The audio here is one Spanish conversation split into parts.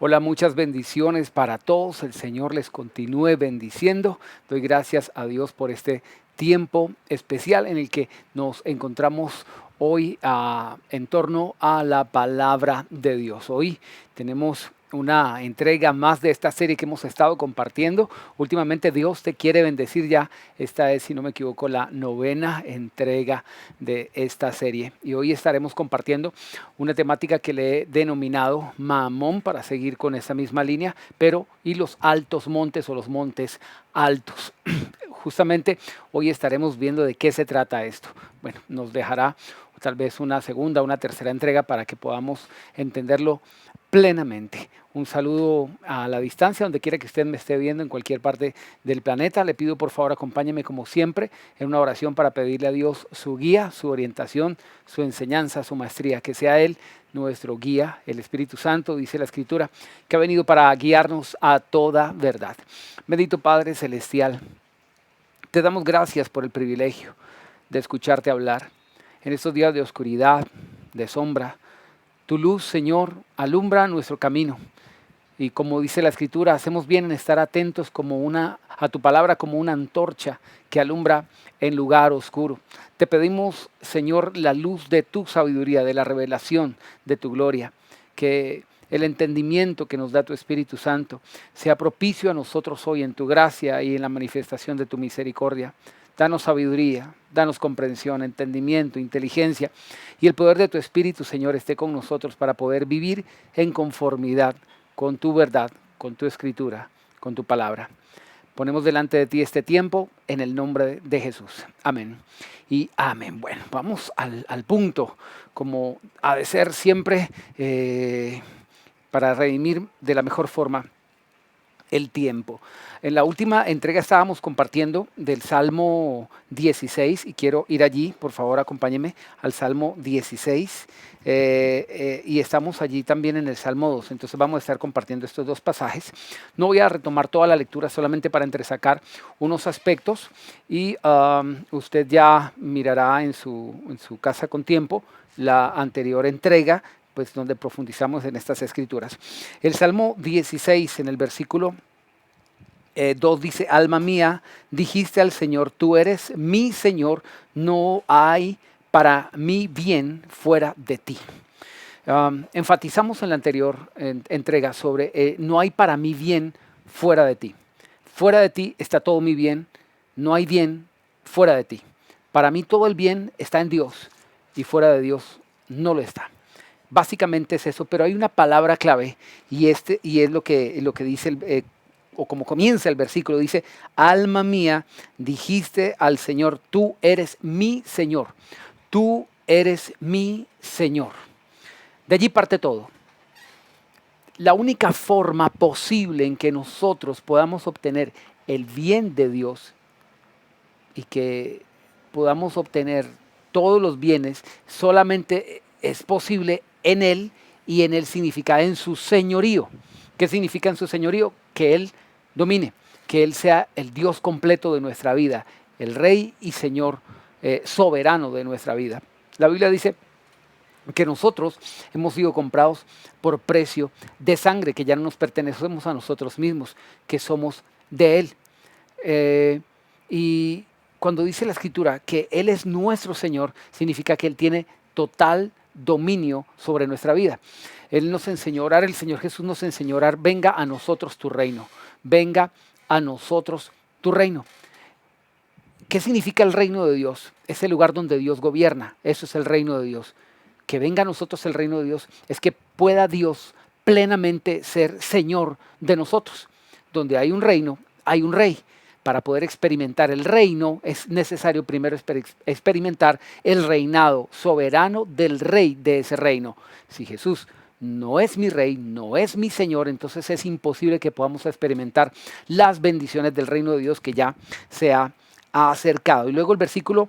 Hola, muchas bendiciones para todos. El Señor les continúe bendiciendo. Doy gracias a Dios por este tiempo especial en el que nos encontramos hoy en torno a la palabra de Dios. Hoy tenemos una entrega más de esta serie que hemos estado compartiendo. Últimamente Dios te quiere bendecir ya. Esta es, si no me equivoco, la novena entrega de esta serie. Y hoy estaremos compartiendo una temática que le he denominado Mamón para seguir con esa misma línea, pero y los altos montes o los montes altos. Justamente hoy estaremos viendo de qué se trata esto. Bueno, nos dejará tal vez una segunda, una tercera entrega para que podamos entenderlo plenamente. Un saludo a la distancia, donde quiera que usted me esté viendo en cualquier parte del planeta. Le pido por favor acompáñeme como siempre en una oración para pedirle a Dios su guía, su orientación, su enseñanza, su maestría, que sea Él nuestro guía, el Espíritu Santo, dice la Escritura, que ha venido para guiarnos a toda verdad. Bendito Padre Celestial, te damos gracias por el privilegio de escucharte hablar en estos días de oscuridad, de sombra. Tu luz, Señor, alumbra nuestro camino. Y como dice la Escritura, hacemos bien en estar atentos a tu palabra como una antorcha que alumbra en lugar oscuro. Te pedimos, Señor, la luz de tu sabiduría, de la revelación de tu gloria, que el entendimiento que nos da tu Espíritu Santo sea propicio a nosotros hoy en tu gracia y en la manifestación de tu misericordia. Danos sabiduría, danos comprensión, entendimiento, inteligencia y el poder de tu Espíritu, Señor, esté con nosotros para poder vivir en conformidad con tu verdad, con tu escritura, con tu palabra. Ponemos delante de ti este tiempo en el nombre de Jesús. Amén y amén. Bueno, vamos al punto, como ha de ser siempre, para redimir de la mejor forma el tiempo. En la última entrega estábamos compartiendo del Salmo 16 y quiero ir allí, por favor acompáñeme al Salmo 16 y estamos allí también en el Salmo 2, entonces vamos a estar compartiendo estos dos pasajes. No voy a retomar toda la lectura solamente para entresacar unos aspectos y usted ya mirará en su casa con tiempo la anterior entrega, pues donde profundizamos en estas escrituras. El Salmo 16 en el versículo 2 dice: alma mía, dijiste al Señor, tú eres mi Señor, no hay para mí bien fuera de ti. Enfatizamos en la anterior entrega sobre no hay para mí bien fuera de ti. Fuera de ti está todo mi bien, no hay bien fuera de ti. Para mí todo el bien está en Dios y fuera de Dios no lo está. Básicamente es eso, pero hay una palabra clave y es lo que dice o como comienza el versículo, dice: alma mía, dijiste al Señor, tú eres mi Señor, tú eres mi Señor. De allí parte todo. La única forma posible en que nosotros podamos obtener el bien de Dios y que podamos obtener todos los bienes solamente es posible en Él, y en Él significa en su señorío. ¿Qué significa en su señorío? Que Él domine, que Él sea el Dios completo de nuestra vida, el Rey y Señor soberano de nuestra vida. La Biblia dice que nosotros hemos sido comprados por precio de sangre, que ya no nos pertenecemos a nosotros mismos, que somos de Él. Y cuando dice la Escritura que Él es nuestro Señor, significa que Él tiene total dominio sobre nuestra vida. Él nos enseñó a orar, el Señor Jesús nos enseñó a orar: venga a nosotros tu reino, venga a nosotros tu reino. ¿Qué significa el reino de Dios? Es el lugar donde Dios gobierna, eso es el reino de Dios. Que venga a nosotros el reino de Dios es que pueda Dios plenamente ser Señor de nosotros. Donde hay un reino, hay un rey. Para poder experimentar el reino es necesario primero experimentar el reinado soberano del rey de ese reino. Si Jesús no es mi rey, no es mi Señor, entonces es imposible que podamos experimentar las bendiciones del reino de Dios que ya se ha acercado. Y luego el versículo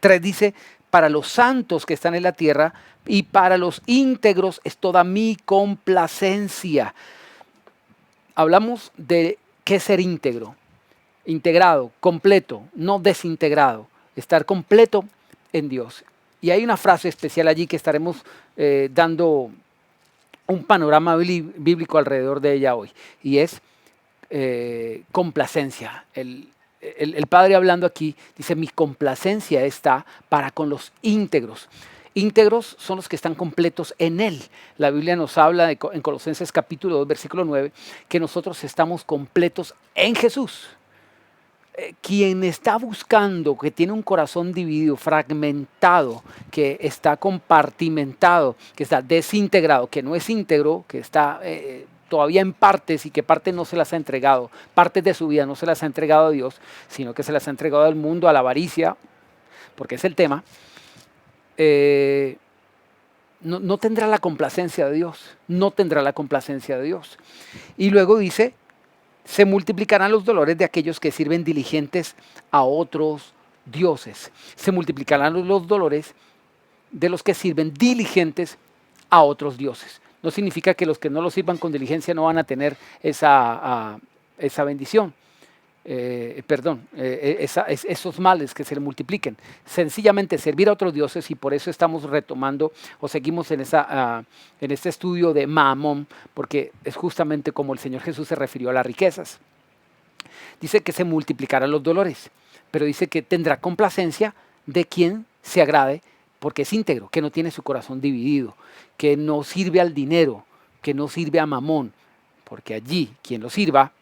3 dice: para los santos que están en la tierra y para los íntegros es toda mi complacencia. Hablamos de qué es ser íntegro. Integrado, completo, no desintegrado. Estar completo en Dios. Y hay una frase especial allí que estaremos dando un panorama bíblico alrededor de ella hoy, y es complacencia. El Padre hablando aquí dice, mi complacencia está para con los íntegros. Íntegros son los que están completos en Él. La Biblia nos habla en Colosenses capítulo 2, versículo 9, que nosotros estamos completos en Jesús. Quien está buscando, que tiene un corazón dividido, fragmentado, que está compartimentado, que está desintegrado, que no es íntegro, que está todavía en partes y que partes no se las ha entregado, partes de su vida no se las ha entregado a Dios, sino que se las ha entregado al mundo, a la avaricia, porque es el tema, no tendrá la complacencia de Dios, no tendrá la complacencia de Dios. Y luego dice, se multiplicarán los dolores de aquellos que sirven diligentes a otros dioses. Se multiplicarán los dolores de los que sirven diligentes a otros dioses. No significa que los que no lo sirvan con diligencia no van a tener esa bendición. Esos males que se le multipliquen. Sencillamente servir a otros dioses, y por eso estamos retomando o seguimos en este estudio de Maamón, porque es justamente como el Señor Jesús se refirió a las riquezas. Dice que se multiplicarán los dolores, pero dice que tendrá complacencia de quien se agrade, porque es íntegro, que no tiene su corazón dividido, que no sirve al dinero, que no sirve a Mamón, porque allí quien lo sirva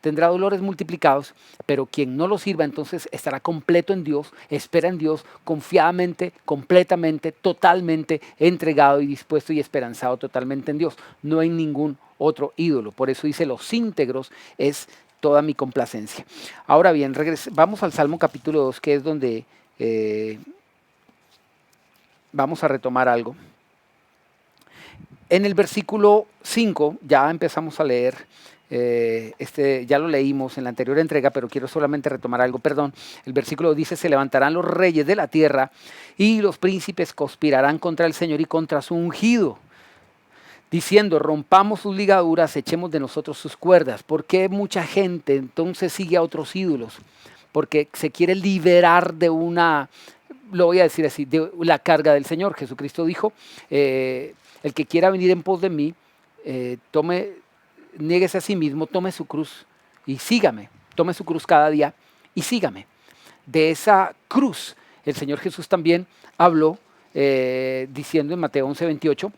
tendrá dolores multiplicados, pero quien no lo sirva entonces estará completo en Dios, espera en Dios, confiadamente, completamente, totalmente entregado y dispuesto y esperanzado totalmente en Dios, no en ningún otro ídolo. Por eso dice, los íntegros es toda mi complacencia. Ahora bien, vamos al Salmo capítulo 2, que es donde vamos a retomar algo. En el versículo 5 ya empezamos a leer. Ya lo leímos en la anterior entrega, pero quiero solamente retomar algo, perdón. El versículo dice, se levantarán los reyes de la tierra y los príncipes conspirarán contra el Señor y contra su ungido, diciendo, rompamos sus ligaduras, echemos de nosotros sus cuerdas. ¿Por qué mucha gente entonces sigue a otros ídolos? Porque se quiere liberar de lo voy a decir así, de la carga del Señor. Jesucristo dijo, el que quiera venir en pos de mí, niéguese a sí mismo, tome su cruz y sígame. Tome su cruz cada día y sígame. De esa cruz el Señor Jesús también habló diciendo en Mateo 11:28,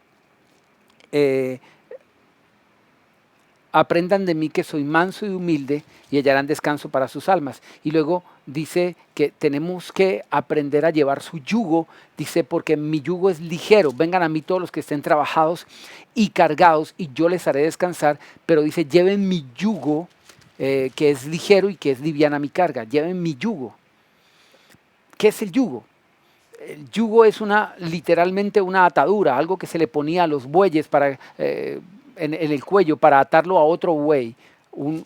aprendan de mí que soy manso y humilde y hallarán descanso para sus almas. Y luego dice que tenemos que aprender a llevar su yugo, dice, porque mi yugo es ligero, vengan a mí todos los que estén trabajados y cargados y yo les haré descansar, pero dice, lleven mi yugo, que es ligero y que es liviana mi carga, lleven mi yugo. ¿Qué es el yugo? El yugo es literalmente una atadura, algo que se le ponía a los bueyes en el cuello para atarlo a otro buey, un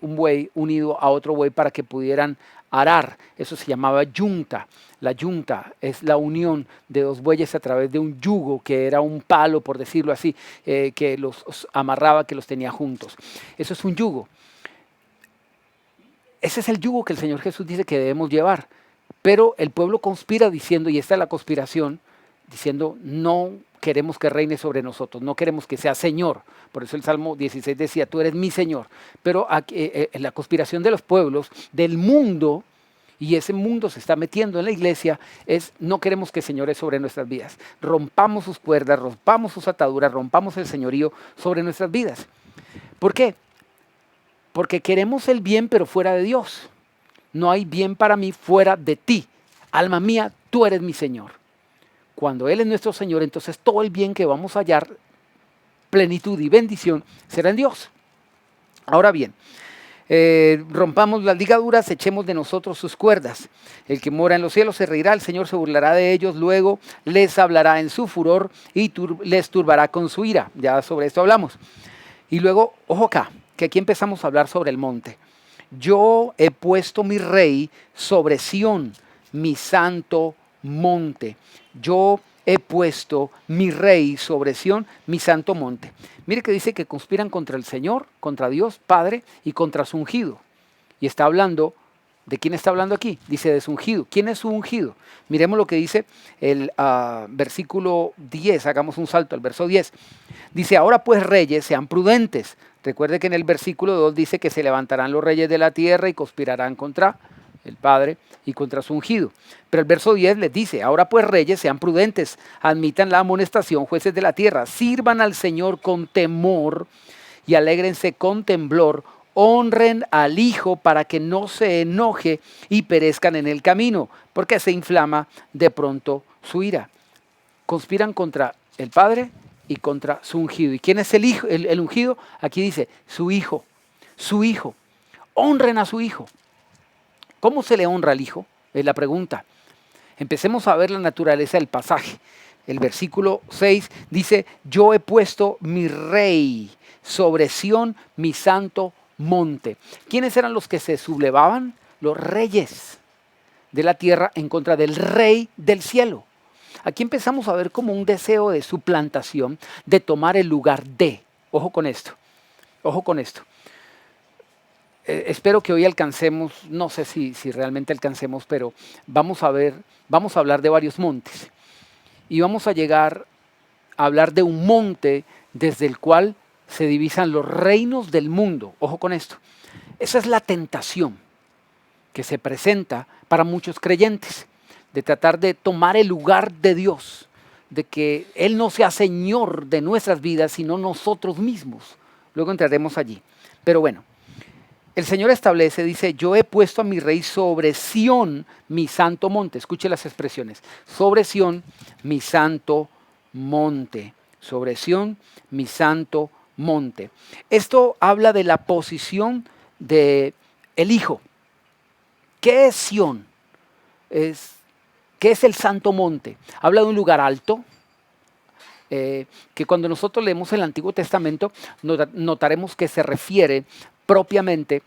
buey unido a otro buey para que pudieran arar. Eso se llamaba yunta. La yunta es la unión de dos bueyes a través de un yugo, que era un palo, por decirlo así, que los amarraba, que los tenía juntos. Eso es un yugo. Ese es el yugo que el Señor Jesús dice que debemos llevar. Pero el pueblo conspira diciendo, y esta es la conspiración, diciendo, no queremos que reine sobre nosotros, no queremos que sea Señor. Por eso el Salmo 16 decía, tú eres mi Señor. Pero la conspiración de los pueblos, del mundo, y ese mundo se está metiendo en la iglesia, es no queremos que señore sobre nuestras vidas. Rompamos sus cuerdas, rompamos sus ataduras, rompamos el señorío sobre nuestras vidas. ¿Por qué? Porque queremos el bien, pero fuera de Dios. No hay bien para mí fuera de ti. Alma mía, tú eres mi Señor. Cuando Él es nuestro Señor, entonces todo el bien que vamos a hallar, plenitud y bendición, será en Dios. Ahora bien, rompamos las ligaduras, echemos de nosotros sus cuerdas. El que mora en los cielos se reirá, el Señor se burlará de ellos, luego les hablará en su furor y les turbará con su ira. Ya sobre esto hablamos. Y luego, ojo acá, que aquí empezamos a hablar sobre el monte. Yo he puesto mi rey sobre Sión, mi santo monte. Yo he puesto mi rey sobre Sión, mi santo monte. Mire que dice que conspiran contra el Señor, contra Dios Padre y contra su ungido. Y está hablando ¿De quién está hablando aquí? Dice de su ungido. ¿Quién es su ungido? Miremos lo que dice el versículo 10. Hagamos un salto al verso 10. Dice, ahora pues reyes, sean prudentes. Recuerde que en el versículo 2 dice que se levantarán los reyes de la tierra y conspirarán contra el Padre y contra su ungido. Pero el verso 10 les dice, ahora pues reyes, sean prudentes, admitan la amonestación, jueces de la tierra, sirvan al Señor con temor y alégrense con temblor, honren al Hijo para que no se enoje y perezcan en el camino, porque se inflama de pronto su ira. Conspiran contra el Padre y contra su ungido. ¿Y quién es el hijo, el ungido? Aquí dice, su hijo, su hijo. Honren a su hijo. ¿Cómo se le honra al hijo? Es la pregunta. Empecemos a ver la naturaleza del pasaje. El versículo 6 dice, yo he puesto mi rey sobre Sión, mi santo monte. ¿Quiénes eran los que se sublevaban? Los reyes de la tierra en contra del rey del cielo. Aquí empezamos a ver como un deseo de suplantación, de tomar el lugar de. Ojo con esto, ojo con esto. Espero que hoy alcancemos, no sé si realmente alcancemos, pero vamos a hablar de varios montes. Y vamos a llegar a hablar de un monte desde el cual se divisan los reinos del mundo. Ojo con esto. Esa es la tentación que se presenta para muchos creyentes, de tratar de tomar el lugar de Dios, de que Él no sea Señor de nuestras vidas, sino nosotros mismos. Luego entraremos allí. Pero bueno, el Señor establece, dice, yo he puesto a mi rey sobre Sión, mi santo monte. Escuche las expresiones. Sobre Sión, mi santo monte. Sobre Sión, mi santo monte. Esto habla de la posición de el Hijo. ¿Qué es Sión? ¿Qué es el santo monte? Habla de un lugar alto, que cuando nosotros leemos el Antiguo Testamento notaremos que se refiere propiamente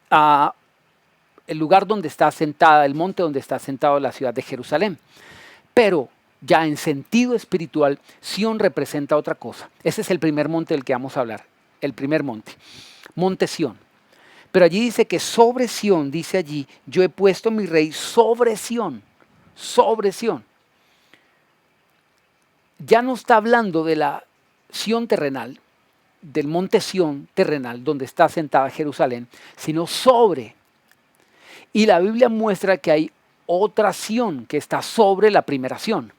a el lugar donde está asentada, el monte donde está asentado la ciudad de Jerusalén. Pero ya en sentido espiritual, Sión representa otra cosa. Ese es el primer monte del que vamos a hablar, el primer monte, Monte Sión. Pero allí dice que sobre Sión, dice allí, yo he puesto mi rey sobre Sión, sobre Sión. Ya no está hablando de la Sión terrenal, del monte Sión terrenal, donde está asentada Jerusalén, sino sobre. Y la Biblia muestra que hay otra Sión que está sobre la primera Sión.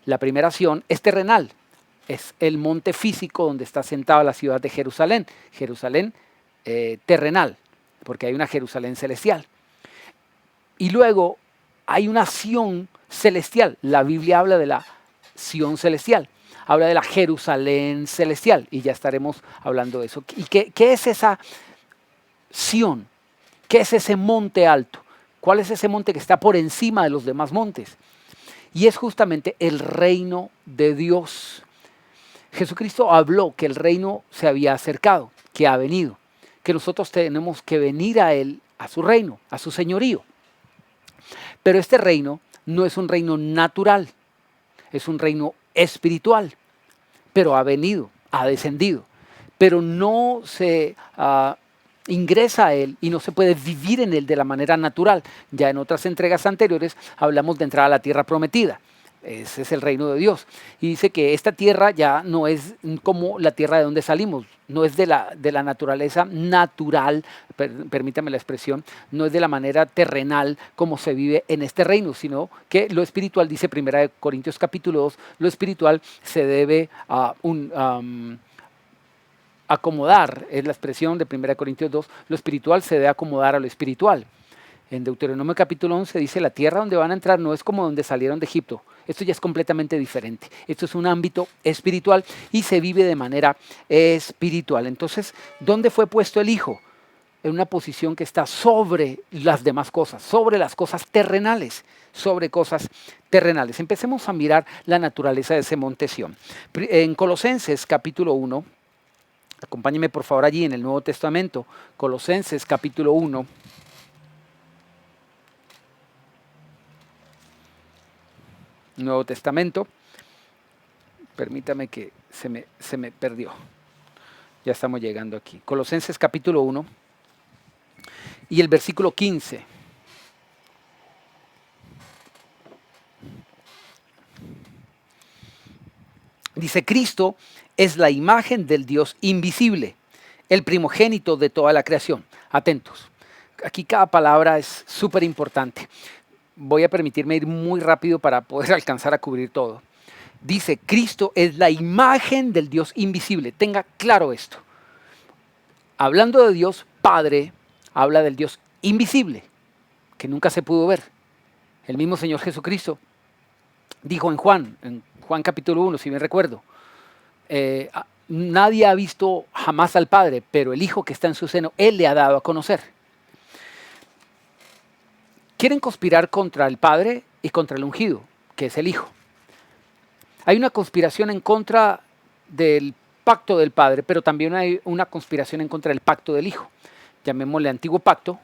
La primera Sión es terrenal, es el monte físico donde está asentada la ciudad de Jerusalén. Jerusalén terrenal, porque hay una Jerusalén celestial. Y luego hay una Sión celestial. La Biblia habla de la Sión celestial, habla de la Jerusalén celestial, y ya estaremos hablando de eso. ¿Y qué es esa Sión? ¿Qué es ese monte alto? ¿Cuál es ese monte que está por encima de los demás montes? Y es justamente el reino de Dios. Jesucristo habló que el reino se había acercado, que ha venido, que nosotros tenemos que venir a Él, a su reino, a su señorío. Pero este reino no es un reino natural, es un reino espiritual, pero ha venido, ha descendido, pero no se ingresa a Él y no se puede vivir en Él de la manera natural. Ya en otras entregas anteriores hablamos de entrar a la tierra prometida. Ese es el reino de Dios. Y dice que esta tierra ya no es como la tierra de donde salimos, no es de la naturaleza natural, permítame la expresión, no es de la manera terrenal como se vive en este reino, sino que lo espiritual, dice 1 Corintios capítulo 2, lo espiritual se debe a acomodar, es la expresión de 1 Corintios 2, lo espiritual se debe acomodar a lo espiritual. En Deuteronomio capítulo 11 dice, la tierra donde van a entrar no es como donde salieron de Egipto. Esto ya es completamente diferente. Esto es un ámbito espiritual y se vive de manera espiritual. Entonces, ¿dónde fue puesto el Hijo? En una posición que está sobre las demás cosas, sobre las cosas terrenales, sobre cosas terrenales. Empecemos a mirar la naturaleza de ese monte Sión. En Colosenses capítulo 1, acompáñeme por favor allí en el Nuevo Testamento, Colosenses capítulo 1. Nuevo Testamento, permítame que se me perdió, ya estamos llegando aquí, Colosenses capítulo 1, Y el versículo 15. Dice, Cristo es la imagen del Dios invisible, el primogénito de toda la creación. Atentos. Aquí cada palabra es súper importante. Voy a permitirme ir muy rápido para poder alcanzar a cubrir todo. Dice, Cristo es la imagen del Dios invisible. Tenga claro esto. Hablando de Dios Padre, habla del Dios invisible, que nunca se pudo ver. El mismo Señor Jesucristo dijo en Juan capítulo 1, si bien recuerdo, nadie ha visto jamás al Padre, pero el Hijo que está en su seno, Él le ha dado a conocer. Quieren conspirar contra el Padre y contra el ungido, que es el Hijo. Hay una conspiración en contra del pacto del Padre, pero también hay una conspiración en contra del pacto del Hijo. Llamémosle antiguo pacto,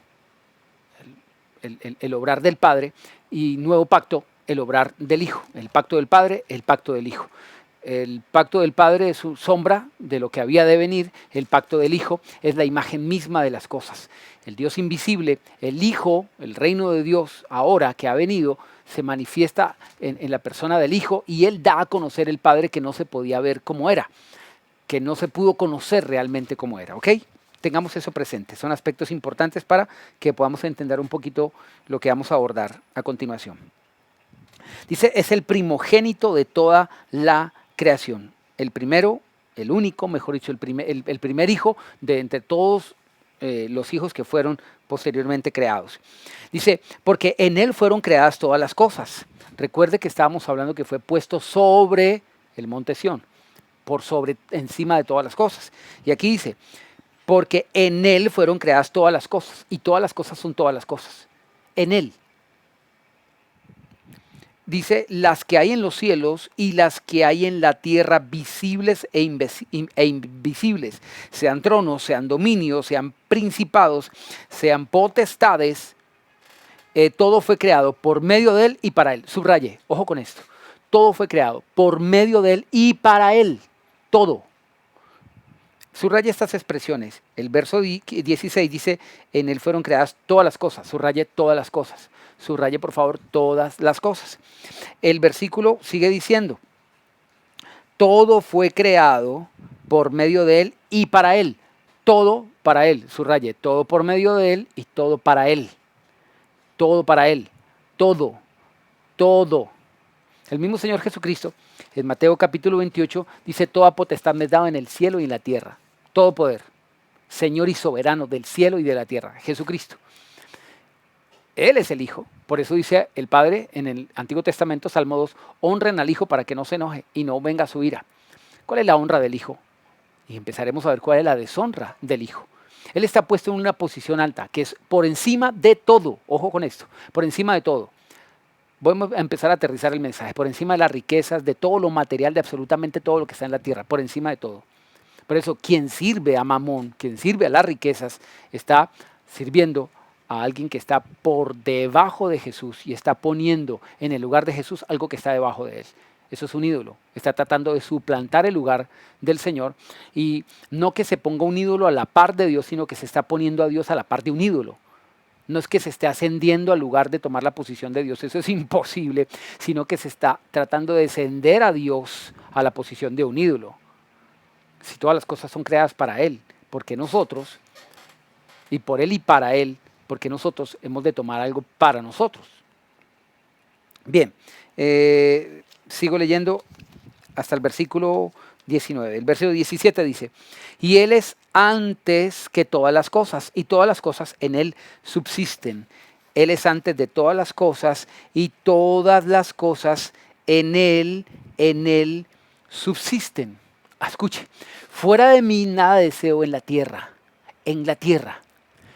el obrar del Padre, y nuevo pacto, el obrar del Hijo. El pacto del Padre, el pacto del Hijo. El pacto del Padre es su sombra de lo que había de venir. El pacto del Hijo es la imagen misma de las cosas. El Dios invisible, el Hijo, el reino de Dios ahora que ha venido, se manifiesta en la persona del Hijo y Él da a conocer el Padre que no se podía ver como era, que no se pudo conocer realmente como era, ¿ok? Tengamos eso presente. Son aspectos importantes para que podamos entender un poquito lo que vamos a abordar a continuación. Dice, es el primogénito de toda la creación. El primero, el único, mejor dicho, el primer hijo de entre todos los hijos que fueron posteriormente creados. Dice, porque en Él fueron creadas todas las cosas. Recuerde que estábamos hablando que fue puesto sobre el monte Sión, por sobre, encima de todas las cosas. Y aquí dice, porque en Él fueron creadas todas las cosas. Y todas las cosas son todas las cosas. En Él. Dice, las que hay en los cielos y las que hay en la tierra, visibles e invisibles, sean tronos, sean dominios, sean principados, sean potestades, todo fue creado por medio de Él y para Él. Subraye, ojo con esto. Todo fue creado por medio de Él y para Él. Todo. Subraye estas expresiones. El verso 16 dice, en Él fueron creadas todas las cosas. Subraye todas las cosas. Subraye, por favor, todas las cosas. El versículo sigue diciendo, todo fue creado por medio de Él y para Él. Todo para Él. Subraye, todo por medio de Él y todo para Él. Todo para Él. Todo. Todo. El mismo Señor Jesucristo, en Mateo capítulo 28, dice, toda potestad me es dada en el cielo y en la tierra. Todo poder. Señor y soberano del cielo y de la tierra. Jesucristo. Él es el Hijo. Por eso dice el Padre en el Antiguo Testamento, Salmo 2, honren al Hijo para que no se enoje y no venga su ira. ¿Cuál es la honra del Hijo? Y empezaremos a ver cuál es la deshonra del Hijo. Él está puesto en una posición alta, que es por encima de todo. Ojo con esto, por encima de todo. Vamos a empezar a aterrizar el mensaje. Por encima de las riquezas, de todo lo material, de absolutamente todo lo que está en la tierra. Por encima de todo. Por eso, quien sirve a Mamón, quien sirve a las riquezas, está sirviendo a alguien que está por debajo de Jesús y está poniendo en el lugar de Jesús algo que está debajo de Él. Eso es un ídolo. Está tratando de suplantar el lugar del Señor y no que se ponga un ídolo a la par de Dios, sino que se está poniendo a Dios a la par de un ídolo. No es que se esté ascendiendo al lugar de tomar la posición de Dios, eso es imposible, sino que se está tratando de descender a Dios a la posición de un ídolo. Si todas las cosas son creadas para Él, porque nosotros, y por Él y para Él, porque nosotros hemos de tomar algo para nosotros. Bien, sigo leyendo hasta el versículo 19. El versículo 17 dice, y Él es antes que todas las cosas, y todas las cosas en Él subsisten. Él es antes de todas las cosas, y todas las cosas en Él subsisten. Escuche, fuera de mí nada deseo en la tierra,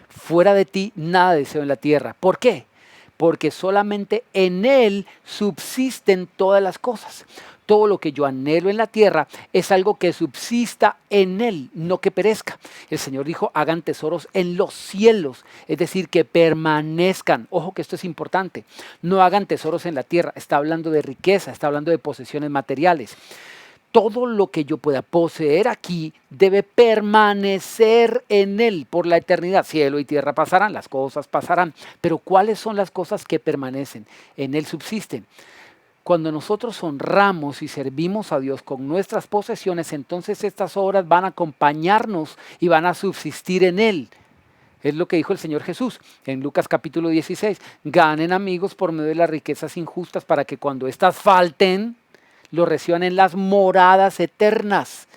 fuera de ti nada deseo en la tierra. ¿Por qué? Porque solamente en Él subsisten todas las cosas. Todo lo que yo anhelo en la tierra es algo que subsista en Él, no que perezca. El Señor dijo, hagan tesoros en los cielos, es decir, que permanezcan. Ojo que esto es importante. No hagan tesoros en la tierra, está hablando de riqueza, está hablando de posesiones materiales. todo lo que yo pueda poseer aquí debe permanecer en Él por la eternidad. Cielo y tierra pasarán, las cosas pasarán, pero ¿cuáles son las cosas que permanecen? En Él subsisten. Cuando nosotros honramos y servimos a Dios con nuestras posesiones, entonces estas obras van a acompañarnos y van a subsistir en Él. Es lo que dijo el Señor Jesús en Lucas capítulo 16. Ganen amigos por medio de las riquezas injustas para que cuando éstas falten, lo reciban en las moradas eternas.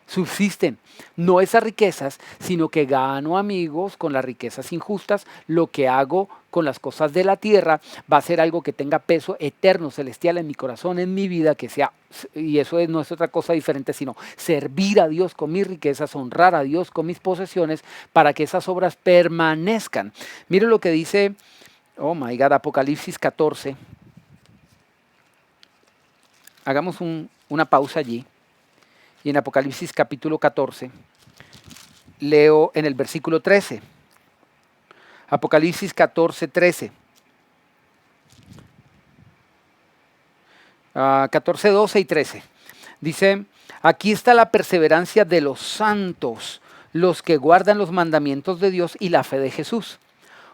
Subsisten. No esas riquezas, sino que gano amigos con las riquezas injustas. Lo que hago con las cosas de la tierra va a ser algo que tenga peso eterno, celestial en mi corazón, en mi vida, que sea, y eso no es otra cosa diferente, sino servir a Dios con mis riquezas, honrar a Dios con mis posesiones, para que esas obras permanezcan. Mire lo que dice, oh my God, Apocalipsis 14. Hagamos una pausa allí. Y en Apocalipsis capítulo 14, leo en el versículo 13. Apocalipsis 14, 13. 14, 12 y 13. Dice, aquí está la perseverancia de los santos, los que guardan los mandamientos de Dios y la fe de Jesús.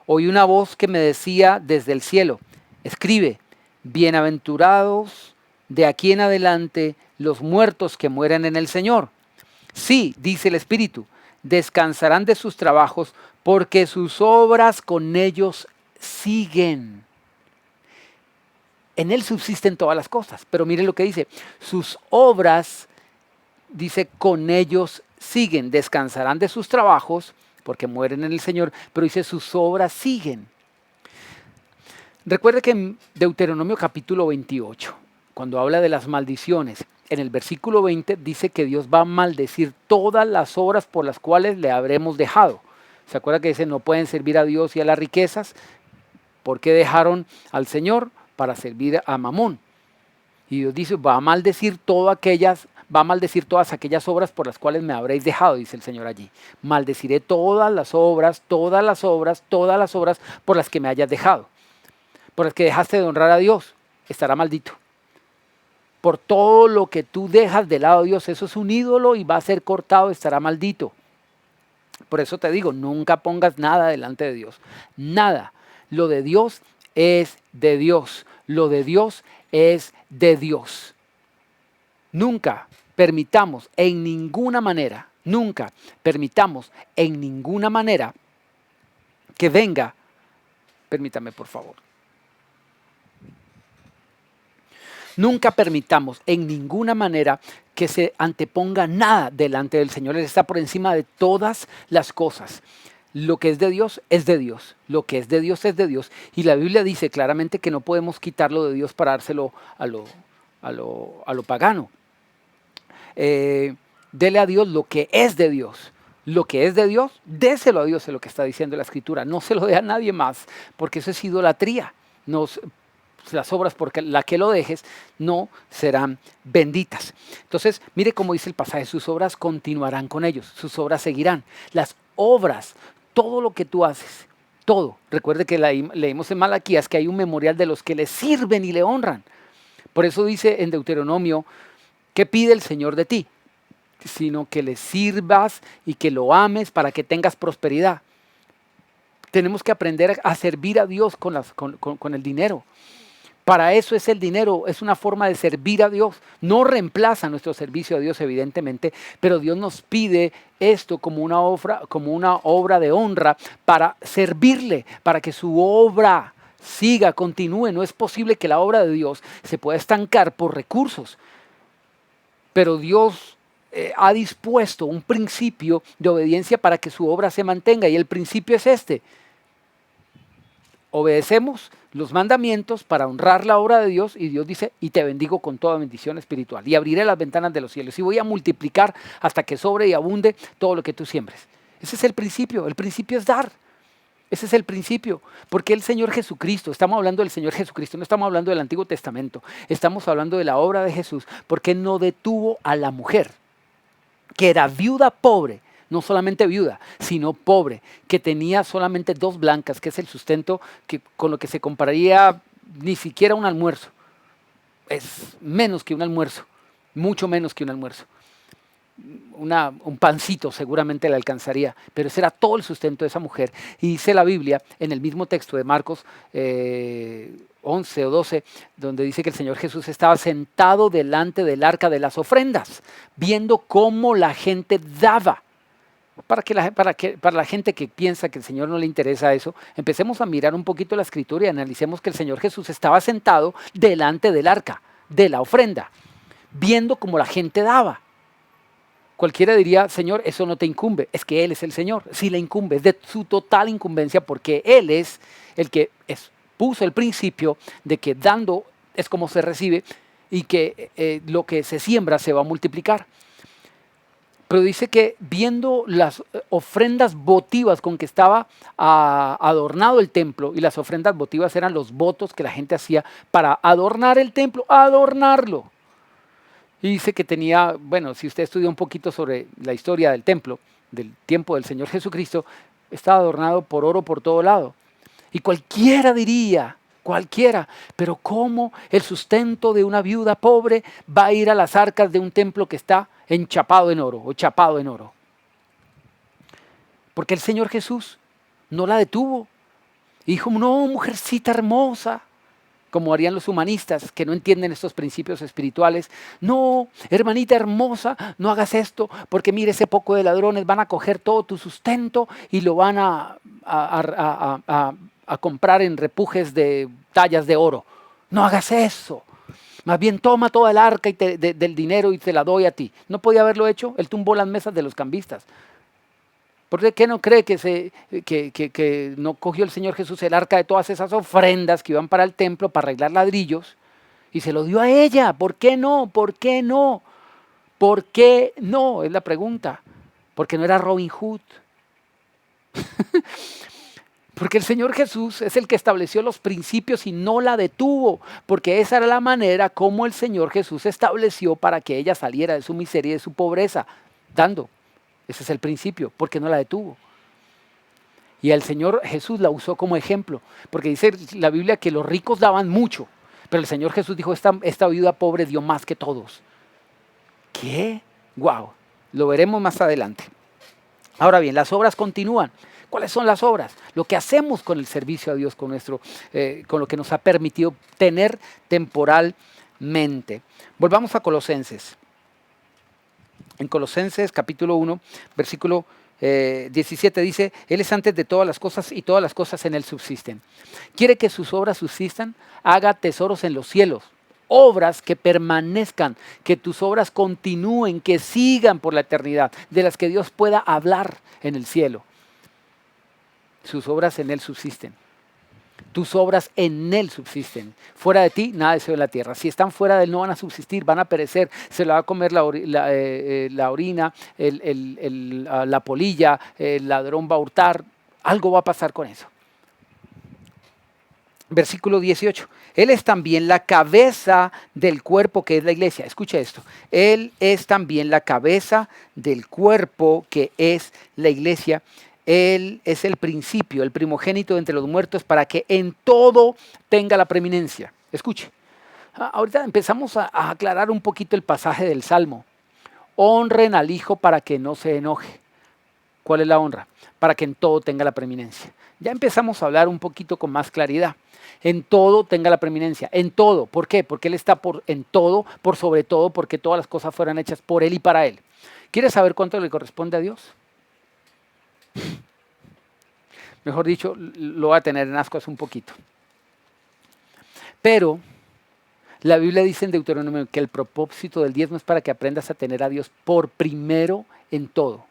Oí una voz que me decía desde el cielo, escribe, bienaventurados de aquí en adelante los muertos que mueren en el Señor. Sí, dice el Espíritu, descansarán de sus trabajos porque sus obras con ellos siguen. En Él subsisten todas las cosas, pero mire lo que dice, sus obras, dice, con ellos siguen, descansarán de sus trabajos porque mueren en el Señor, pero dice, sus obras siguen. Recuerde que en Deuteronomio capítulo 28, cuando habla de las maldiciones, en el versículo 20 dice que Dios va a maldecir todas las obras por las cuales le habremos dejado. ¿Se acuerda que dice no pueden servir a Dios y a las riquezas? ¿Por qué dejaron al Señor? Para servir a Mamón. Y Dios dice va a maldecir todas aquellas obras por las cuales me habréis dejado, dice el Señor allí. Maldeciré todas las obras por las que me hayas dejado. Por las que dejaste de honrar a Dios, estará maldito. Por todo lo que tú dejas de lado de Dios, eso es un ídolo y va a ser cortado, estará maldito. Por eso te digo, nunca pongas nada delante de Dios. Nada. Lo de Dios es de Dios. Lo de Dios es de Dios. Nunca permitamos en ninguna manera que venga, permítame por favor. Nunca permitamos en ninguna manera que se anteponga nada delante del Señor. Él está por encima de todas las cosas. Lo que es de Dios es de Dios. Lo que es de Dios es de Dios. Y la Biblia dice claramente que no podemos quitarlo de Dios para dárselo a lo pagano. Dele a Dios lo que es de Dios. Lo que es de Dios, déselo a Dios, es lo que está diciendo la Escritura. No se lo dé a nadie más, porque eso es idolatría. Las obras por las que lo dejes no serán benditas. Entonces, mire cómo dice el pasaje, sus obras continuarán con ellos, sus obras seguirán. Las obras, todo lo que tú haces, todo. Recuerde que leímos en Malaquías que hay un memorial de los que le sirven y le honran. Por eso dice en Deuteronomio, ¿qué pide el Señor de ti? Sino que le sirvas y que lo ames para que tengas prosperidad. Tenemos que aprender a servir a Dios con el dinero. Para eso es el dinero, es una forma de servir a Dios. No reemplaza nuestro servicio a Dios, evidentemente, pero Dios nos pide esto como una obra de honra para servirle, para que su obra siga, continúe. No es posible que la obra de Dios se pueda estancar por recursos, pero Dios ha dispuesto un principio de obediencia para que su obra se mantenga, y el principio es este. Obedecemos los mandamientos para honrar la obra de Dios, y Dios dice, y te bendigo con toda bendición espiritual, y abriré las ventanas de los cielos, y voy a multiplicar hasta que sobre y abunde todo lo que tú siembres. Ese es el principio es dar. Ese es el principio, porque el Señor Jesucristo, estamos hablando del Señor Jesucristo, no estamos hablando del Antiguo Testamento, estamos hablando de la obra de Jesús, porque no detuvo a la mujer, que era viuda pobre, no solamente viuda, sino pobre, que tenía solamente 2 blancas, que es el sustento con lo que se compararía ni siquiera un almuerzo. Es menos que un almuerzo. mucho menos que un almuerzo. Un pancito seguramente le alcanzaría, pero ese era todo el sustento de esa mujer. Y dice la Biblia, en el mismo texto de Marcos 11 o 12, donde dice que el Señor Jesús estaba sentado delante del arca de las ofrendas, viendo cómo la gente daba. Para la gente que piensa que el Señor no le interesa eso, empecemos a mirar un poquito la Escritura y analicemos que el Señor Jesús estaba sentado delante del arca, de la ofrenda, viendo cómo la gente daba. Cualquiera diría, Señor, eso no te incumbe. Es que Él es el Señor. Sí le incumbe, es de su total incumbencia, porque Él es el que puso el principio de que dando es como se recibe y que lo que se siembra se va a multiplicar. Pero dice que viendo las ofrendas votivas con que estaba adornado el templo, y las ofrendas votivas eran los votos que la gente hacía para adornar el templo, adornarlo. Y dice que tenía, bueno, si usted estudia un poquito sobre la historia del templo, del tiempo del Señor Jesucristo, estaba adornado por oro por todo lado. Y cualquiera diría, cualquiera, pero ¿cómo el sustento de una viuda pobre va a ir a las arcas de un templo que está enchapado en oro o chapado en oro? Porque el Señor Jesús no la detuvo. Y dijo, no, mujercita hermosa, como harían los humanistas que no entienden estos principios espirituales. No, hermanita hermosa, no hagas esto, porque mire, ese poco de ladrones van a coger todo tu sustento y lo van a comprar en repujes de tallas de oro. No hagas eso. Más bien toma toda el arca del dinero y te la doy a ti. ¿No podía haberlo hecho? Él tumbó las mesas de los cambistas. ¿Por qué no cree que no cogió el Señor Jesús el arca de todas esas ofrendas que iban para el templo para arreglar ladrillos y se lo dio a ella? ¿Por qué no? ¿Por qué no? ¿Por qué no? Es la pregunta. Porque no era Robin Hood. Porque el Señor Jesús es el que estableció los principios y no la detuvo. Porque esa era la manera como el Señor Jesús estableció para que ella saliera de su miseria y de su pobreza, dando. Ese es el principio, porque no la detuvo. Y el Señor Jesús la usó como ejemplo, porque dice la Biblia que los ricos daban mucho, pero el Señor Jesús dijo, esta viuda pobre dio más que todos. ¿Qué? ¡Guau! Lo veremos más adelante. Ahora bien, las obras continúan. ¿Cuáles son las obras? Lo que hacemos con el servicio a Dios, con lo que nos ha permitido tener temporalmente. Volvamos a Colosenses. En Colosenses capítulo 1, versículo 17 dice, Él es antes de todas las cosas y todas las cosas en Él subsisten. ¿Quiere que sus obras subsistan? Haga tesoros en los cielos, obras que permanezcan, que tus obras continúen, que sigan por la eternidad, de las que Dios pueda hablar en el cielo. Sus obras en Él subsisten. Tus obras en Él subsisten. Fuera de ti, nada deseo en la tierra. Si están fuera de Él, no van a subsistir, van a perecer. Se la va a comer la orina, la polilla, el ladrón va a hurtar. Algo va a pasar con eso. Versículo 18. Él es también la cabeza del cuerpo que es la iglesia. Escucha esto. Él es también la cabeza del cuerpo que es la iglesia. Él es el principio, el primogénito entre los muertos, para que en todo tenga la preeminencia. Escuche, ahorita empezamos a aclarar un poquito el pasaje del Salmo. Honren al Hijo para que no se enoje. ¿Cuál es la honra? Para que en todo tenga la preeminencia. Ya empezamos a hablar un poquito con más claridad. En todo tenga la preeminencia. En todo. ¿Por qué? Porque Él está en todo, por sobre todo, porque todas las cosas fueran hechas por Él y para Él. ¿Quieres saber cuánto le corresponde a Dios? Mejor dicho, lo va a tener en ascuas un poquito. Pero la Biblia dice en Deuteronomio que el propósito del diezmo es para que aprendas a tener a Dios por primero en todo.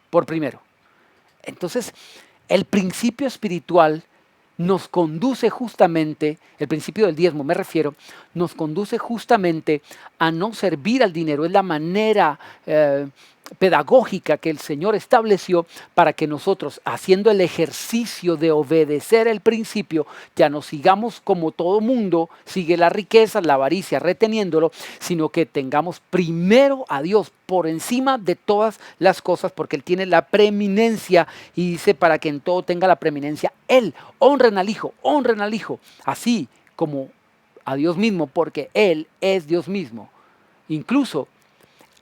Por primero. Entonces, el principio espiritual nos conduce justamente, el principio del diezmo me refiero, nos conduce justamente a no servir al dinero. Es la manera pedagógica que el Señor estableció para que nosotros, haciendo el ejercicio de obedecer el principio, ya no sigamos como todo mundo sigue la riqueza, la avaricia, reteniéndolo, sino que tengamos primero a Dios por encima de todas las cosas, porque Él tiene la preeminencia y dice para que en todo tenga la preeminencia Él. Honren al Hijo, así como a Dios mismo, porque Él es Dios mismo. Incluso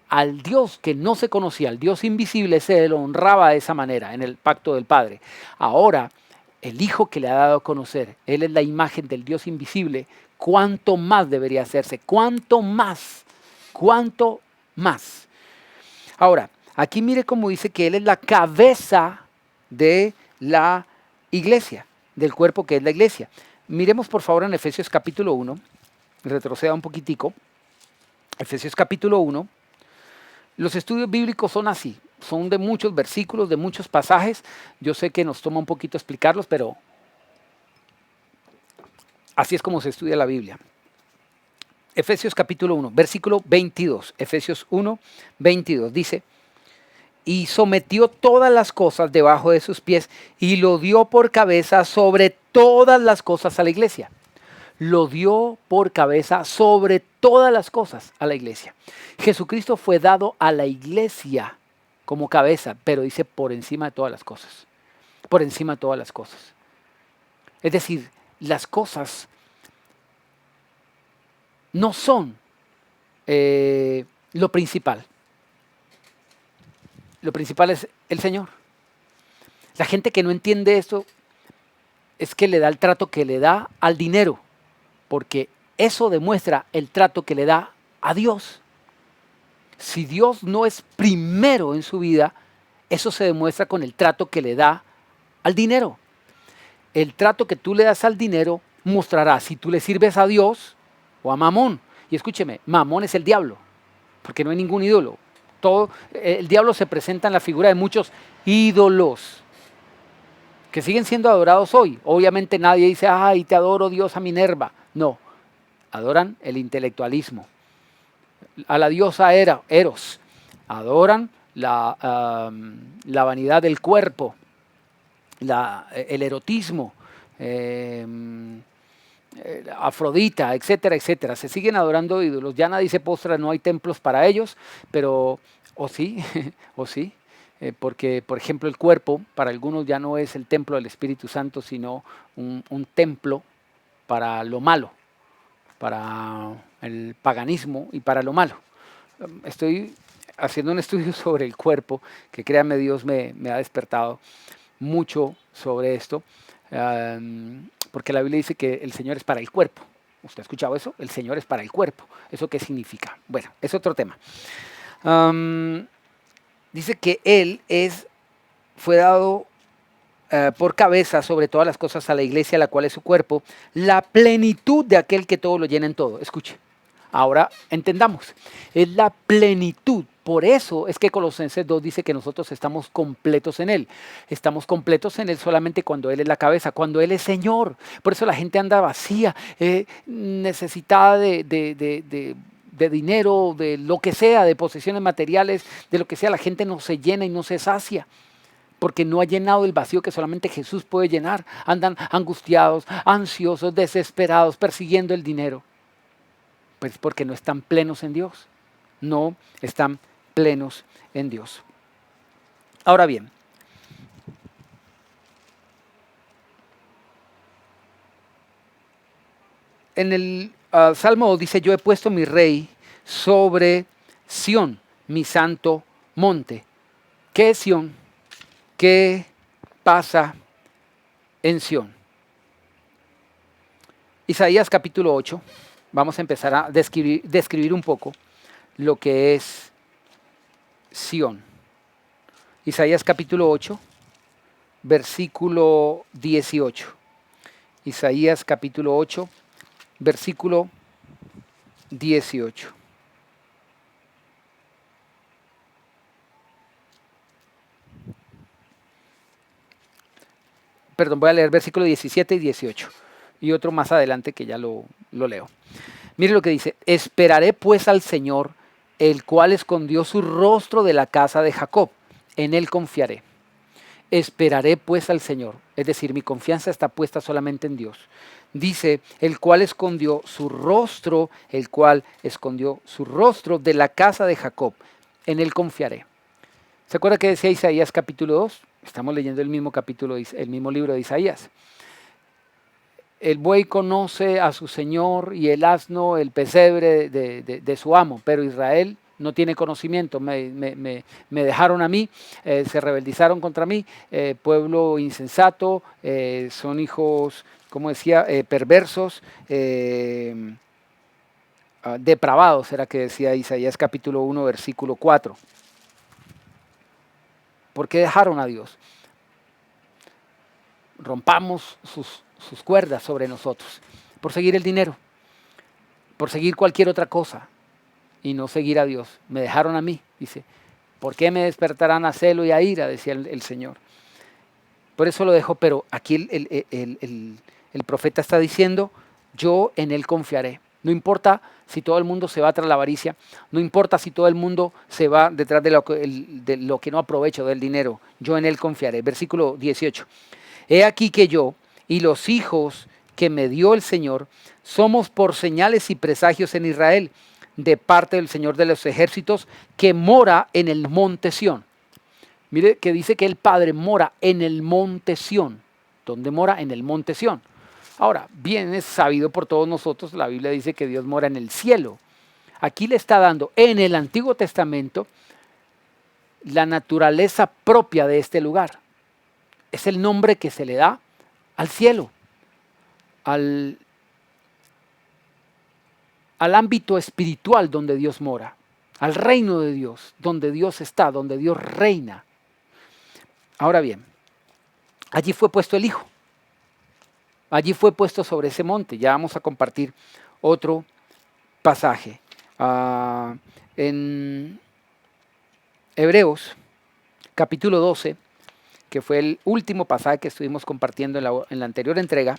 al Dios que no se conocía, al Dios invisible, se le honraba de esa manera en el pacto del Padre. Ahora, el Hijo que le ha dado a conocer, Él es la imagen del Dios invisible, ¿cuánto más debería hacerse? ¿Cuánto más? ¿Cuánto más? Ahora, aquí mire cómo dice que Él es la cabeza de la iglesia, del cuerpo que es la iglesia. Miremos por favor en Efesios capítulo 1, retroceda un poquitico. Efesios capítulo 1. Los estudios bíblicos son así, son de muchos versículos, de muchos pasajes. Yo sé que nos toma un poquito explicarlos, pero así es como se estudia la Biblia. Efesios capítulo 1, versículo 22. Efesios 1, 22 dice: y sometió todas las cosas debajo de sus pies y lo dio por cabeza sobre todas las cosas a la iglesia. Lo dio por cabeza sobre todas las cosas a la iglesia. Jesucristo fue dado a la iglesia como cabeza, pero dice por encima de todas las cosas. Por encima de todas las cosas. Es decir, las cosas no son lo principal. Lo principal es el Señor. La gente que no entiende esto es que le da el trato que le da al dinero, porque eso demuestra el trato que le da a Dios. Si Dios no es primero en su vida, eso se demuestra con el trato que le da al dinero. El trato que tú le das al dinero mostrará si tú le sirves a Dios o a Mamón. Y escúcheme, Mamón es el diablo, porque no hay ningún ídolo. El diablo se presenta en la figura de muchos ídolos que siguen siendo adorados hoy. Obviamente nadie dice, ay, te adoro Dios a Minerva. No, adoran el intelectualismo. A la diosa Eros. Adoran la vanidad del cuerpo, el erotismo, Afrodita, etcétera, etcétera. Se siguen adorando ídolos. Ya nadie se postra, no hay templos para ellos, pero, o sí, o sí. Porque, por ejemplo, el cuerpo para algunos ya no es el templo del Espíritu Santo, sino un templo para lo malo, para el paganismo y para lo malo. Estoy haciendo un estudio sobre el cuerpo, que créanme, Dios me ha despertado mucho sobre esto, porque la Biblia dice que el Señor es para el cuerpo. ¿Usted ha escuchado eso? El Señor es para el cuerpo. ¿Eso qué significa? Bueno, es otro tema. Dice que Él fue dado por cabeza sobre todas las cosas a la iglesia, la cual es su cuerpo, la plenitud de aquel que todo lo llena en todo. Escuche, ahora entendamos, es la plenitud. Por eso es que Colosenses 2 dice que nosotros estamos completos en Él. Estamos completos en Él solamente cuando Él es la cabeza, cuando Él es Señor. Por eso la gente anda vacía, necesitada de dinero, de lo que sea, de posesiones materiales, de lo que sea. La gente no se llena y no se sacia, porque no ha llenado el vacío que solamente Jesús puede llenar. Andan angustiados, ansiosos, desesperados, persiguiendo el dinero. Pues porque no están plenos en Dios. No están plenos en Dios. Ahora bien, en el Salmo dice, yo he puesto mi rey sobre Sión, mi santo monte. ¿Qué es Sión? ¿Qué pasa en Sión? Isaías capítulo 8, vamos a empezar a describir un poco lo que es Sión. Isaías capítulo 8, versículo 18. Isaías capítulo 8, versículo 18. Perdón, voy a leer versículo 17 y 18. Y otro más adelante que ya lo leo. Mire lo que dice: esperaré pues al Señor, el cual escondió su rostro de la casa de Jacob. En él confiaré. Esperaré pues al Señor. Es decir, mi confianza está puesta solamente en Dios. Dice, el cual escondió su rostro, de la casa de Jacob. En él confiaré. ¿Se acuerda que decía Isaías capítulo 2? Estamos leyendo el mismo capítulo, el mismo libro de Isaías. el buey conoce a su señor y el asno el pesebre de su amo, pero Israel no tiene conocimiento. Me dejaron a mí, se rebeldizaron contra mí, pueblo insensato, son hijos, como decía, perversos, depravados, era que decía Isaías capítulo 1, versículo 4. ¿Por qué dejaron a Dios? Rompamos sus cuerdas sobre nosotros, por seguir el dinero, por seguir cualquier otra cosa y no seguir a Dios. Me dejaron a mí, dice. ¿Por qué me despertarán a celo y a ira? Decía el Señor. Por eso lo dejo, pero aquí el profeta está diciendo, yo en Él confiaré. No importa si todo el mundo se va tras la avaricia, no importa si todo el mundo se va detrás de lo que no aprovecho del dinero, yo en Él confiaré. Versículo 18. He aquí que yo y los hijos que me dio el Señor somos por señales y presagios en Israel, de parte del Señor de los ejércitos, que mora en el monte Sión. Mire que dice que el Padre mora en el monte Sión. ¿Dónde mora? En el monte Sión. Ahora, bien es sabido por todos nosotros, la Biblia dice que Dios mora en el cielo. Aquí le está dando en el Antiguo Testamento la naturaleza propia de este lugar. Es el nombre que se le da al cielo, al ámbito espiritual donde Dios mora, al reino de Dios, donde Dios está, donde Dios reina. Ahora bien, allí fue puesto el Hijo, allí fue puesto sobre ese monte. Ya vamos a compartir otro pasaje. En Hebreos, capítulo 12, que fue el último pasaje que estuvimos compartiendo en la anterior entrega,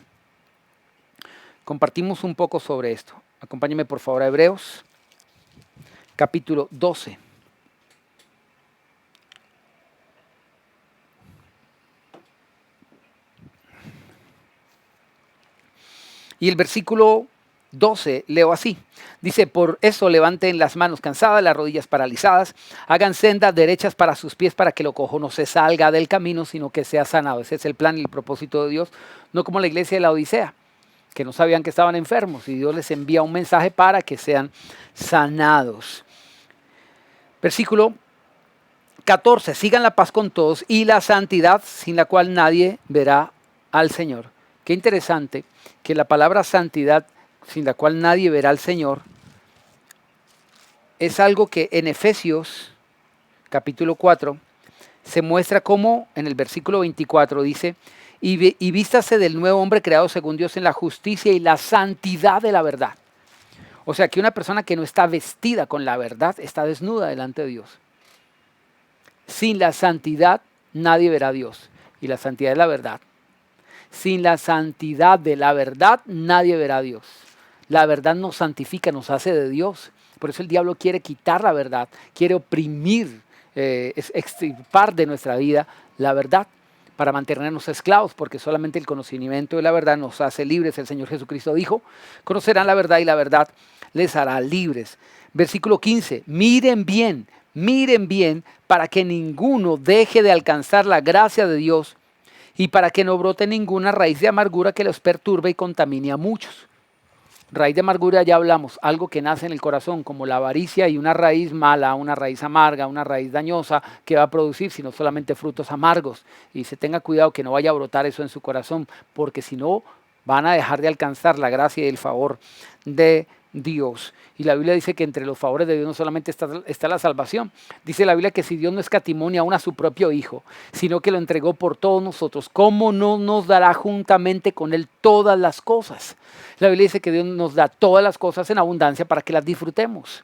compartimos un poco sobre esto. Acompáñenme por favor a Hebreos, capítulo 12. Y el versículo 12 leo así. Dice, por eso levanten las manos cansadas, las rodillas paralizadas, hagan sendas derechas para sus pies, para que lo cojo no se salga del camino, sino que sea sanado. Ese es el plan y el propósito de Dios, no como la iglesia de la Odisea, que no sabían que estaban enfermos y Dios les envía un mensaje para que sean sanados. Versículo 14, sigan la paz con todos y la santidad, sin la cual nadie verá al Señor. Qué interesante que la palabra santidad, sin la cual nadie verá al Señor, es algo que en Efesios capítulo 4 se muestra como en el versículo 24 dice, y vístase del nuevo hombre creado según Dios en la justicia y la santidad de la verdad. O sea que una persona que no está vestida con la verdad está desnuda delante de Dios. Sin la santidad nadie verá a Dios. Y la santidad es la verdad. Sin la santidad de la verdad nadie verá a Dios. La verdad nos santifica, nos hace de Dios. Por eso el diablo quiere quitar la verdad, quiere oprimir, extirpar de nuestra vida la verdad para mantenernos esclavos, porque solamente el conocimiento de la verdad nos hace libres. El Señor Jesucristo dijo, conocerán la verdad y la verdad les hará libres. Versículo 15, miren bien para que ninguno deje de alcanzar la gracia de Dios y para que no brote ninguna raíz de amargura que los perturbe y contamine a muchos. Raíz de amargura ya hablamos, algo que nace en el corazón, como la avaricia y una raíz mala, una raíz amarga, una raíz dañosa que va a producir, sino solamente frutos amargos. Y se tenga cuidado que no vaya a brotar eso en su corazón, porque si no, van a dejar de alcanzar la gracia y el favor de Dios. Y la Biblia dice que entre los favores de Dios no solamente está la salvación. Dice la Biblia que si Dios no escatimó ni aún a su propio Hijo, sino que lo entregó por todos nosotros, ¿cómo no nos dará juntamente con Él todas las cosas? La Biblia dice que Dios nos da todas las cosas en abundancia para que las disfrutemos.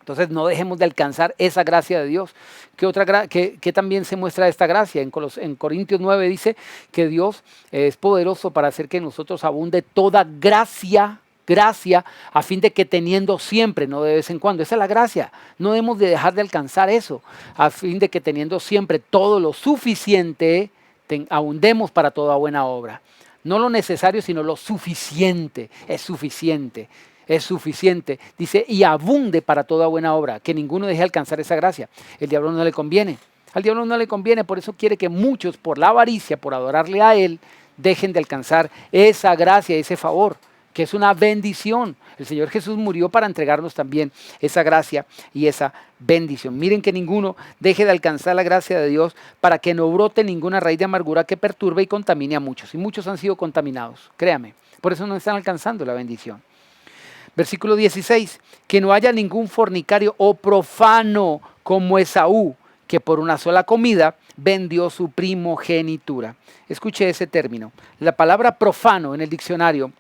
Entonces no dejemos de alcanzar esa gracia de Dios. ¿Qué también se muestra esta gracia? En Corintios 9 dice que Dios es poderoso para hacer que en nosotros abunde toda gracia a fin de que teniendo siempre, no de vez en cuando, esa es la gracia, no debemos de dejar de alcanzar eso, a fin de que teniendo siempre todo lo suficiente, abundemos para toda buena obra. No lo necesario, sino lo suficiente, es suficiente. Dice, y abunde para toda buena obra, que ninguno deje de alcanzar esa gracia. El diablo no le conviene. Al diablo no le conviene, por eso quiere que muchos, por la avaricia, por adorarle a él, dejen de alcanzar esa gracia, ese favor, que es una bendición. El Señor Jesús murió para entregarnos también esa gracia y esa bendición. Miren que ninguno deje de alcanzar la gracia de Dios para que no brote ninguna raíz de amargura que perturbe y contamine a muchos. Y muchos han sido contaminados, créame. Por eso no están alcanzando la bendición. Versículo 16, que no haya ningún fornicario o profano como Esaú, que por una sola comida vendió su primogenitura. Escuche ese término. La palabra profano en el diccionario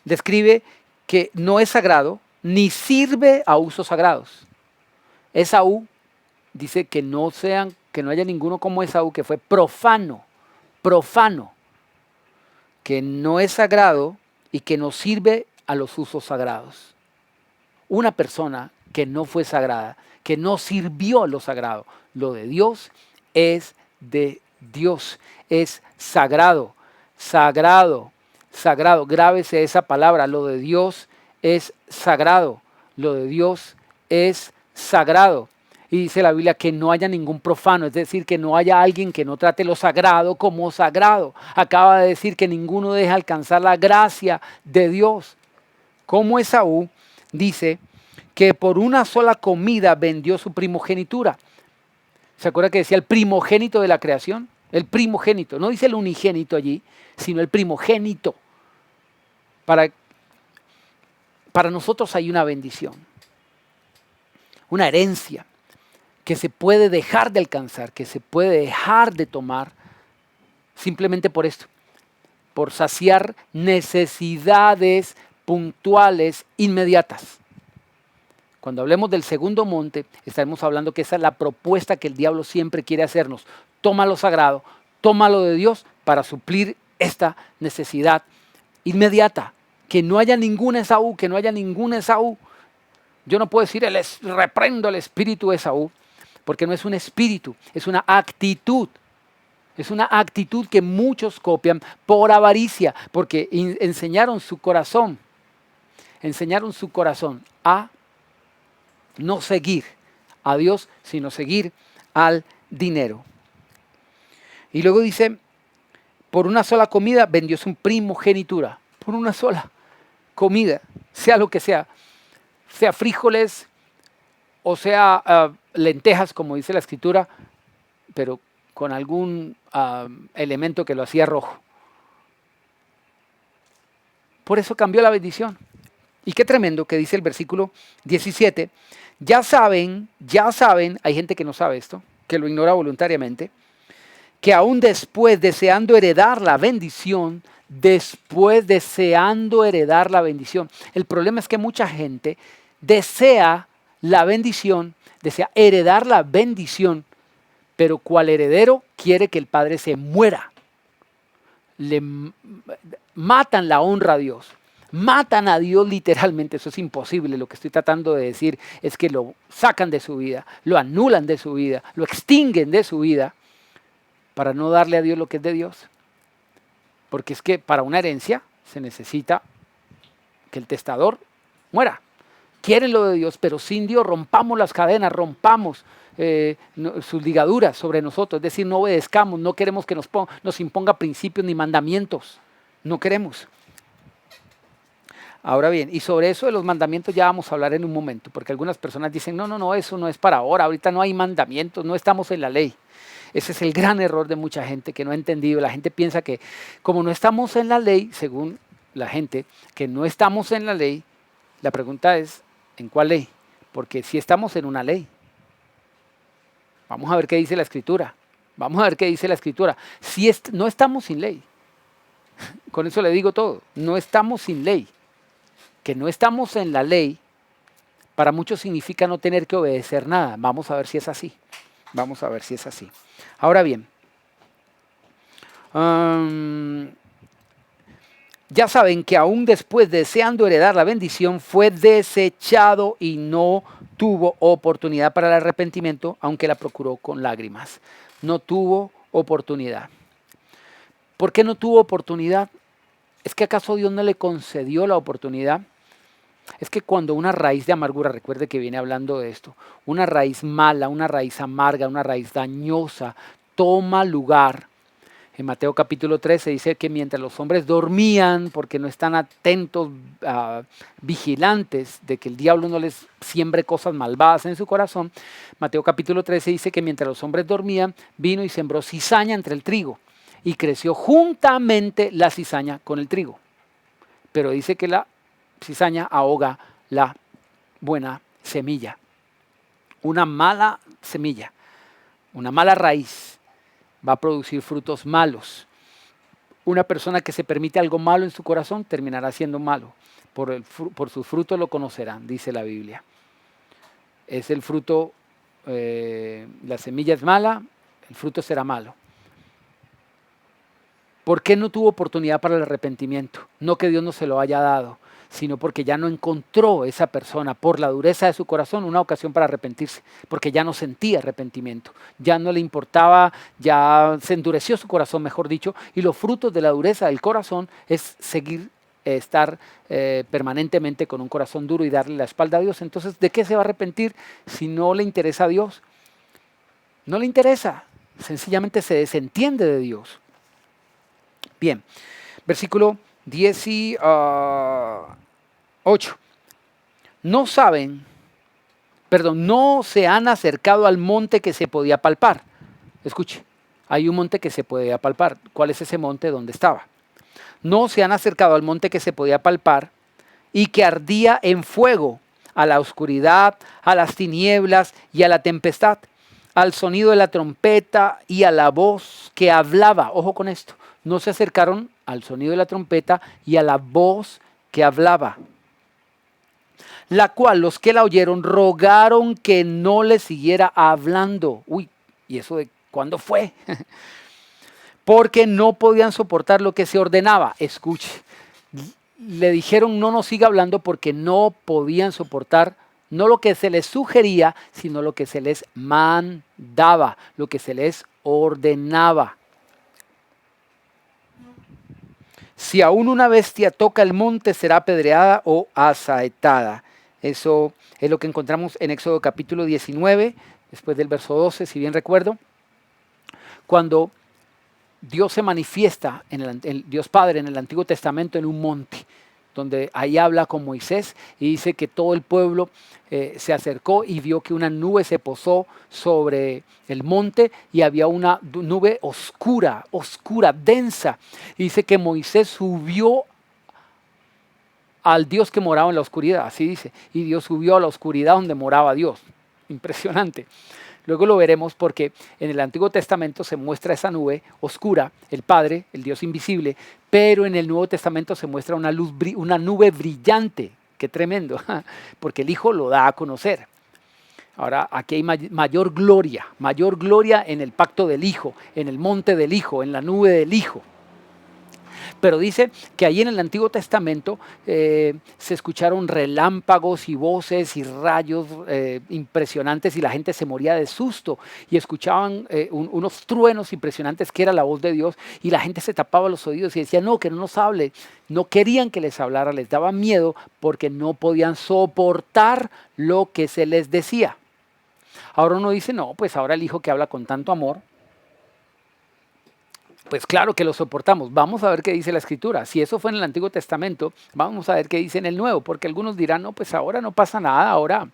describe que no es sagrado ni sirve a usos sagrados. Esaú dice que no haya ninguno como Esaú, que fue profano, que no es sagrado y que no sirve a los usos sagrados. Una persona que no fue sagrada, que no sirvió a lo sagrado. Lo de Dios es de Dios, es sagrado, sagrado, sagrado. Grábese esa palabra, lo de Dios es sagrado, lo de Dios es sagrado. Y dice la Biblia que no haya ningún profano, es decir, que no haya alguien que no trate lo sagrado como sagrado. Acaba de decir que ninguno deja alcanzar la gracia de Dios. Como Esaú dice que por una sola comida vendió su primogenitura. ¿Se acuerda que decía el primogénito de la creación? El primogénito, no dice el unigénito allí, sino el primogénito. Para nosotros hay una bendición, una herencia que se puede dejar de alcanzar, que se puede dejar de tomar simplemente por esto, por saciar necesidades puntuales, inmediatas. Cuando hablemos del segundo monte, estaremos hablando que esa es la propuesta que el diablo siempre quiere hacernos. Toma lo sagrado, toma lo de Dios para suplir esta necesidad inmediata. Que no haya ningún Esaú, que no haya ningún Esaú. Yo no puedo decir, reprendo el espíritu de Esaú, porque no es un espíritu, es una actitud. Es una actitud que muchos copian por avaricia, porque enseñaron su corazón a no seguir a Dios, sino seguir al dinero. Y luego dice, por una sola comida vendió su primogenitura. Por una sola comida, sea lo que sea frijoles o sea lentejas, como dice la escritura, pero con algún elemento que lo hacía rojo. Por eso cambió la bendición. Y qué tremendo que dice el versículo 17. Ya saben, hay gente que no sabe esto, que lo ignora voluntariamente, que aún después deseando heredar la bendición, el problema es que mucha gente desea la bendición, desea heredar la bendición, pero cual heredero quiere que el padre se muera. Le matan la honra a Dios. Matan a Dios literalmente, eso es imposible. Lo que estoy tratando de decir es que lo sacan de su vida, lo anulan de su vida, lo extinguen de su vida para no darle a Dios lo que es de Dios. Porque es que para una herencia se necesita que el testador muera. Quieren lo de Dios, pero sin Dios rompamos las cadenas, rompamos sus ligaduras sobre nosotros. Es decir, no obedezcamos, no queremos que nos imponga principios ni mandamientos. No queremos. Ahora bien, y sobre eso de los mandamientos ya vamos a hablar en un momento, porque algunas personas dicen, no, eso no es para ahora, ahorita no hay mandamientos, no estamos en la ley. Ese es el gran error de mucha gente que no ha entendido. La gente piensa que como no estamos en la ley, según la gente, que no estamos en la ley, la pregunta es, ¿en cuál ley? Porque si estamos en una ley. Vamos a ver qué dice la Escritura. Si no estamos sin ley. Con eso le digo todo. No estamos sin ley. Que no estamos en la ley, para muchos significa no tener que obedecer nada. Vamos a ver si es así. Ahora bien, ya saben que aún después deseando heredar la bendición, fue desechado y no tuvo oportunidad para el arrepentimiento, aunque la procuró con lágrimas. No tuvo oportunidad. ¿Por qué no tuvo oportunidad? ¿Es que acaso Dios no le concedió la oportunidad? Es que cuando una raíz de amargura, recuerde que viene hablando de esto, una raíz mala, una raíz amarga, una raíz dañosa, toma lugar, En Mateo capítulo 13 dice que mientras los hombres dormían, porque no están atentos, vigilantes de que el diablo no les siembre cosas malvadas en su corazón, Mateo capítulo 13 dice que mientras los hombres dormían, vino y sembró cizaña entre el trigo, y creció juntamente la cizaña con el trigo. Pero dice que la cizaña ahoga la buena semilla. Una mala semilla, una mala raíz, va a producir frutos malos. Una persona que se permite algo malo en su corazón terminará siendo malo. Por sus frutos lo conocerán, dice la Biblia. Es el fruto, la semilla es mala, el fruto será malo. ¿Por qué no tuvo oportunidad para el arrepentimiento? No que Dios no se lo haya dado, sino porque ya no encontró esa persona, por la dureza de su corazón, una ocasión para arrepentirse, porque ya no sentía arrepentimiento, ya no le importaba, ya se endureció su corazón, mejor dicho, y los frutos de la dureza del corazón es seguir, estar permanentemente con un corazón duro y darle la espalda a Dios. Entonces, ¿de qué se va a arrepentir si no le interesa a Dios? No le interesa, sencillamente se desentiende de Dios. Bien, versículo 18. No se han acercado al monte que se podía palpar. Escuche, hay un monte que se podía palpar. ¿Cuál es ese monte? ¿Dónde estaba? No se han acercado al monte que se podía palpar y que ardía en fuego, a la oscuridad, a las tinieblas y a la tempestad, al sonido de la trompeta y a la voz que hablaba. Ojo con esto. No se acercaron al sonido de la trompeta y a la voz que hablaba, la cual los que la oyeron rogaron que no le siguiera hablando. Uy, ¿y eso de cuándo fue? Porque no podían soportar lo que se ordenaba. Escuche, le dijeron no nos siga hablando porque no podían soportar no lo que se les sugería, sino lo que se les mandaba, lo que se les ordenaba. Si aún una bestia toca el monte, será apedreada o asaetada. Eso es lo que encontramos en Éxodo capítulo 19, después del verso 12, si bien recuerdo, cuando Dios se manifiesta, el Dios Padre en el Antiguo Testamento en un monte, donde ahí habla con Moisés y dice que todo el pueblo se acercó y vio que una nube se posó sobre el monte y había una nube oscura, densa. Y dice que Moisés subió al Dios que moraba en la oscuridad, así dice, y Dios subió a la oscuridad donde moraba Dios. Impresionante. Luego lo veremos porque en el Antiguo Testamento se muestra esa nube oscura, el Padre, el Dios invisible, pero en el Nuevo Testamento se muestra una nube brillante. Qué tremendo, porque el Hijo lo da a conocer. Ahora, aquí hay mayor gloria en el pacto del Hijo, en el monte del Hijo, en la nube del Hijo. Pero dice que ahí en el Antiguo Testamento se escucharon relámpagos y voces y rayos impresionantes y la gente se moría de susto y escuchaban unos truenos impresionantes que era la voz de Dios y la gente se tapaba los oídos y decía no, que no nos hable. No querían que les hablara, les daba miedo porque no podían soportar lo que se les decía. Ahora uno dice, no, pues ahora el Hijo que habla con tanto amor, pues claro que lo soportamos. Vamos a ver qué dice la Escritura. Si eso fue en el Antiguo Testamento, vamos a ver qué dice en el Nuevo, porque algunos dirán, no, pues ahora no pasa nada, ahora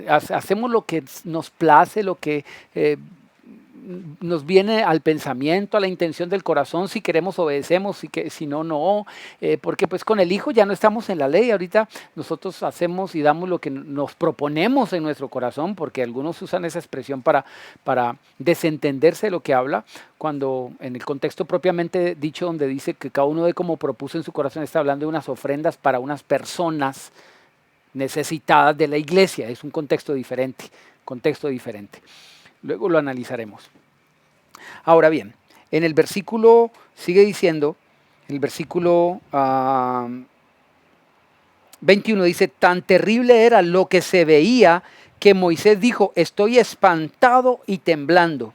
hacemos lo que nos place, lo que nos viene al pensamiento, a la intención del corazón, si queremos obedecemos, si no, no, porque pues con el Hijo ya no estamos en la ley, ahorita nosotros hacemos y damos lo que nos proponemos en nuestro corazón, porque algunos usan esa expresión para desentenderse de lo que habla, cuando en el contexto propiamente dicho donde dice que cada uno de como propuso en su corazón, está hablando de unas ofrendas para unas personas necesitadas de la iglesia, es un contexto diferente. Luego lo analizaremos. Ahora bien, en el versículo, sigue diciendo, el versículo 21 dice, tan terrible era lo que se veía que Moisés dijo, estoy espantado y temblando.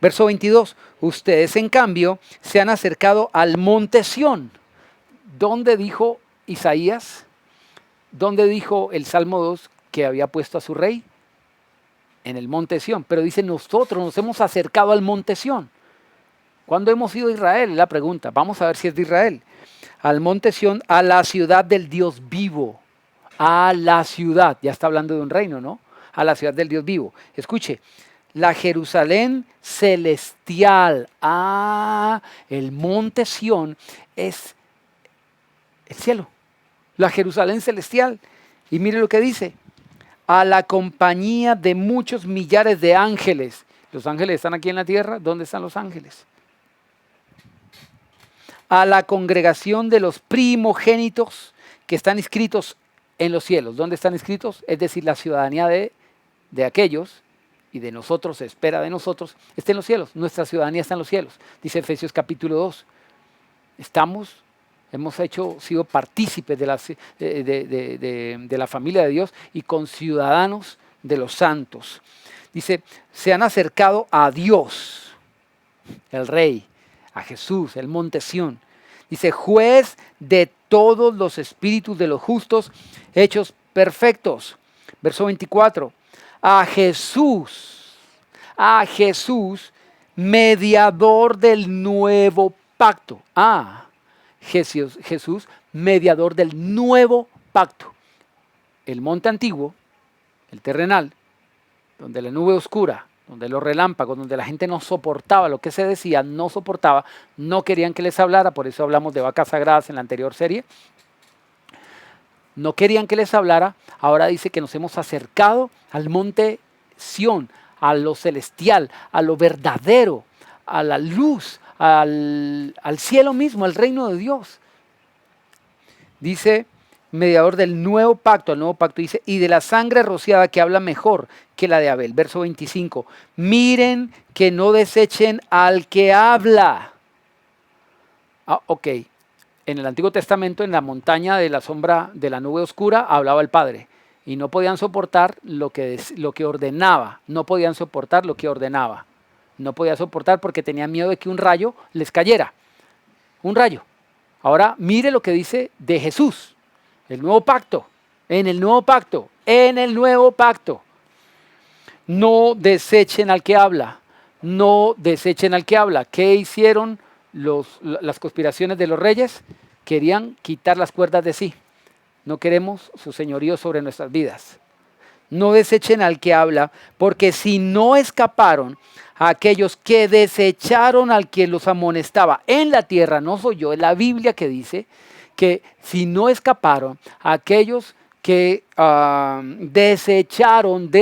Verso 22, ustedes en cambio se han acercado al monte Sión. ¿Dónde dijo Isaías? ¿Dónde dijo el Salmo 2 que había puesto a su rey? En el monte Sión, pero dice nosotros nos hemos acercado al monte Sión. ¿Cuándo hemos ido a Israel? Es la pregunta. Vamos a ver si es de Israel. Al monte Sión, a la ciudad del Dios vivo. A la ciudad. Ya está hablando de un reino, ¿no? A la ciudad del Dios vivo. Escuche. La Jerusalén celestial. El monte Sión es el cielo. La Jerusalén celestial. Y mire lo que dice. A la compañía de muchos millares de ángeles. ¿Los ángeles están aquí en la tierra? ¿Dónde están los ángeles? A la congregación de los primogénitos que están inscritos en los cielos. ¿Dónde están inscritos? Es decir, la ciudadanía de aquellos y de nosotros, se espera de nosotros, está en los cielos. Nuestra ciudadanía está en los cielos. Dice Efesios capítulo 2. Hemos sido partícipes de la familia de Dios y conciudadanos de los santos. Dice, se han acercado a Dios, el Rey, a Jesús, el monte Sión. Dice, juez de todos los espíritus de los justos hechos perfectos. Verso 24. A Jesús, mediador del nuevo pacto. Jesús, mediador del nuevo pacto. El monte antiguo, el terrenal, donde la nube oscura, donde los relámpagos, donde la gente no soportaba lo que se decía, no querían que les hablara, por eso hablamos de vacas sagradas en la anterior serie. No querían que les hablara, ahora dice que nos hemos acercado al monte Sión, a lo celestial, a lo verdadero, a la luz, al cielo mismo, al reino de Dios. Dice, mediador del nuevo pacto, el nuevo pacto dice, y de la sangre rociada que habla mejor que la de Abel. Verso 25, miren que no desechen al que habla. Ok, en el Antiguo Testamento, en la montaña de la sombra de la nube oscura, hablaba el Padre. Y no podían soportar lo que ordenaba, no podían soportar lo que ordenaba. No podía soportar porque tenían miedo de que un rayo les cayera. Un rayo. Ahora mire lo que dice de Jesús. El nuevo pacto. En el nuevo pacto. En el nuevo pacto. No desechen al que habla. No desechen al que habla. ¿Qué hicieron las conspiraciones de los reyes? Querían quitar las cuerdas de sí. No queremos su señorío sobre nuestras vidas. No desechen al que habla, porque si no escaparon a aquellos que desecharon al que los amonestaba en la tierra, no soy yo, es la Biblia que dice que si no escaparon a aquellos que desecharon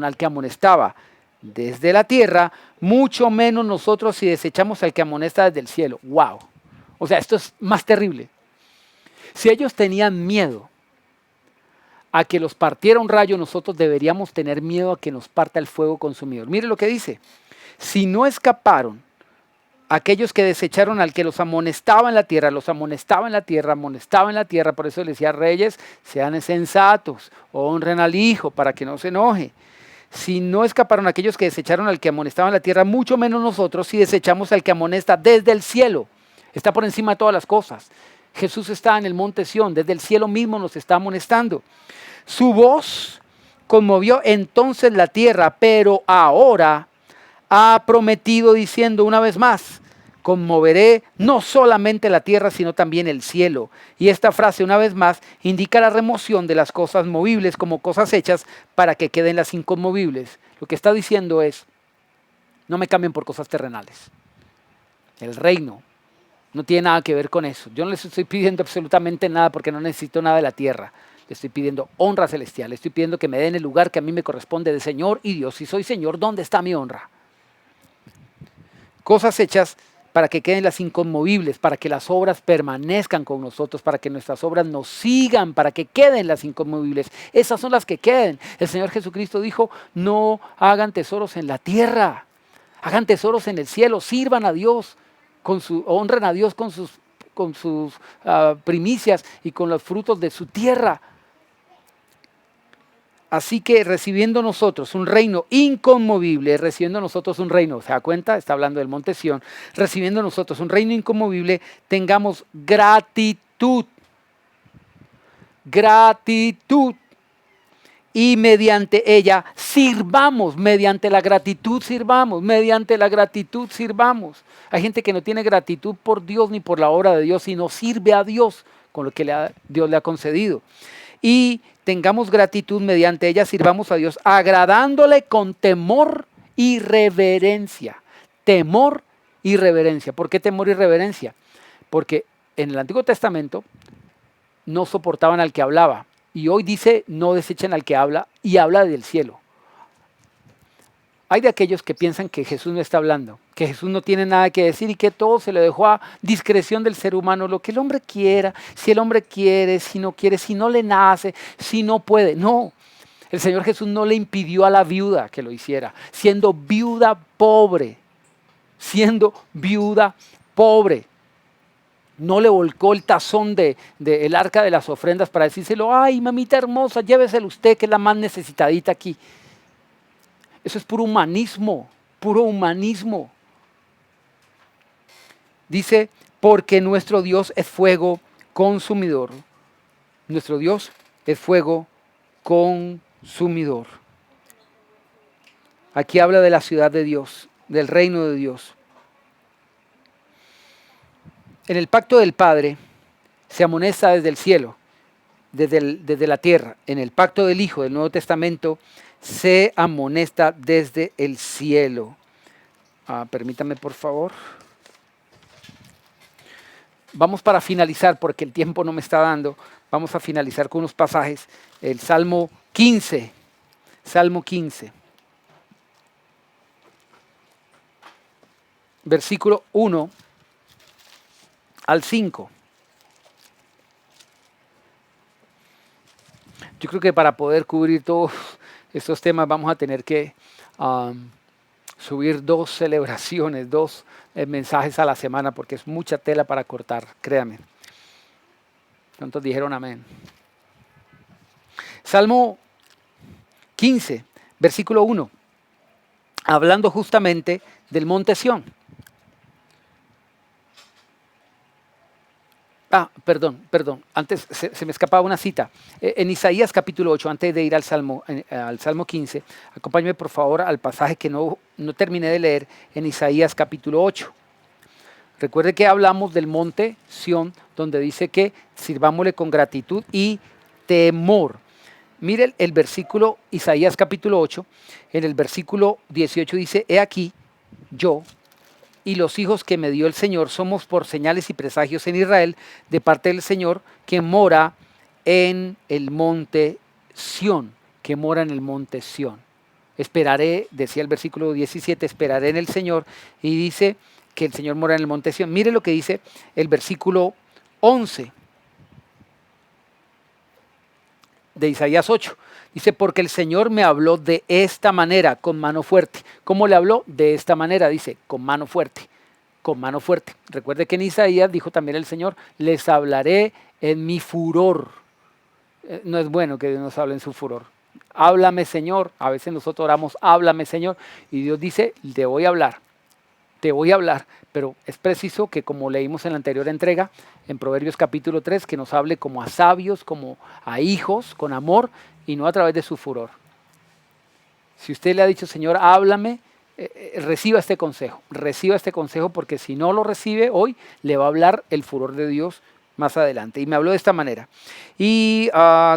al que amonestaba desde la tierra, mucho menos nosotros si desechamos al que amonesta desde el cielo. ¡Wow! O sea, esto es más terrible. Si ellos tenían miedo a que los partiera un rayo, nosotros deberíamos tener miedo a que nos parta el fuego consumidor. Mire lo que dice. Si no escaparon aquellos que desecharon al que los amonestaba en la tierra, por eso les decía reyes, sean sensatos, honren al hijo para que no se enoje. Si no escaparon aquellos que desecharon al que amonestaba en la tierra, mucho menos nosotros si desechamos al que amonesta desde el cielo. Está por encima de todas las cosas. Jesús está en el monte Sión, desde el cielo mismo nos está amonestando. Su voz conmovió entonces la tierra, pero ahora ha prometido diciendo una vez más, conmoveré no solamente la tierra, sino también el cielo. Y esta frase, una vez más, indica la remoción de las cosas movibles como cosas hechas para que queden las inconmovibles. Lo que está diciendo es, no me cambien por cosas terrenales. El reino no tiene nada que ver con eso. Yo no les estoy pidiendo absolutamente nada porque no necesito nada de la tierra. Le estoy pidiendo honra celestial. Le estoy pidiendo que me den el lugar que a mí me corresponde de Señor y Dios. Si soy Señor, ¿dónde está mi honra? Cosas hechas para que queden las inconmovibles, para que las obras permanezcan con nosotros, para que nuestras obras nos sigan, para que queden las inconmovibles. Esas son las que queden. El Señor Jesucristo dijo, no hagan tesoros en la tierra, hagan tesoros en el cielo, sirvan a Dios, honren a Dios con sus primicias y con los frutos de su tierra. Así que recibiendo nosotros un reino inconmovible, recibiendo nosotros un reino, ¿se da cuenta? Está hablando del monte Sión. Recibiendo nosotros un reino inconmovible, tengamos gratitud. Gratitud. y mediante ella sirvamos, mediante la gratitud sirvamos, mediante la gratitud sirvamos. Hay gente que no tiene gratitud por Dios ni por la obra de Dios, sino sirve a Dios con lo que Dios le ha concedido. Y tengamos gratitud mediante ella, sirvamos a Dios, agradándole con temor y reverencia. Temor y reverencia. ¿Por qué temor y reverencia? Porque en el Antiguo Testamento no soportaban al que hablaba. Y hoy dice, no desechen al que habla, y habla del cielo. Hay de aquellos que piensan que Jesús no está hablando, que Jesús no tiene nada que decir y que todo se le dejó a discreción del ser humano, lo que el hombre quiera, si el hombre quiere, si no quiere, si no le nace, si no puede. No, el Señor Jesús no le impidió a la viuda que lo hiciera, siendo viuda pobre, no le volcó el tazón del arca de las ofrendas para decírselo, ay, mamita hermosa, lléveselo usted que es la más necesitadita aquí. Eso es puro humanismo, puro humanismo. Dice, porque nuestro Dios es fuego consumidor. Nuestro Dios es fuego consumidor. Aquí habla de la ciudad de Dios, del reino de Dios. En el pacto del Padre se amonesta desde el cielo, desde la tierra. En el pacto del Hijo del Nuevo Testamento se amonesta desde el cielo. Permítame, por favor. Vamos para finalizar, porque el tiempo no me está dando. Vamos a finalizar con unos pasajes. El Salmo 15. Salmo 15. Versículo 1 al 5. Yo creo que para poder cubrir todos estos temas vamos a tener que subir 2 celebraciones, 2 mensajes a la semana, porque es mucha tela para cortar, créame. ¿Cuántos dijeron amén? Salmo 15, versículo 1, hablando justamente del monte Sión. Perdón, antes se me escapaba una cita. En Isaías capítulo 8, antes de ir al Salmo 15, acompáñame por favor al pasaje que no terminé de leer en Isaías capítulo 8. Recuerde que hablamos del monte Sión, donde dice que sirvámosle con gratitud y temor. Mire el versículo, Isaías capítulo 8, en el versículo 18 dice, he aquí, yo y los hijos que me dio el Señor somos por señales y presagios en Israel de parte del Señor que mora en el monte Sión, que mora en el monte Sión. Esperaré, decía el versículo 17, esperaré en el Señor, y dice que el Señor mora en el monte Sión. Mire lo que dice el versículo 11 de Isaías 8. Dice, porque el Señor me habló de esta manera, con mano fuerte. ¿Cómo le habló? De esta manera, dice, con mano fuerte, con mano fuerte. Recuerde que en Isaías dijo también el Señor, les hablaré en mi furor. No es bueno que Dios nos hable en su furor. Háblame, Señor. A veces nosotros oramos, háblame, Señor. Y Dios dice, te voy a hablar, pero es preciso que, como leímos en la anterior entrega, en Proverbios capítulo 3, que nos hable como a sabios, como a hijos, con amor, y no a través de su furor. Si usted le ha dicho, Señor, háblame, reciba este consejo, porque si no lo recibe hoy, le va a hablar el furor de Dios más adelante. Y me habló de esta manera, y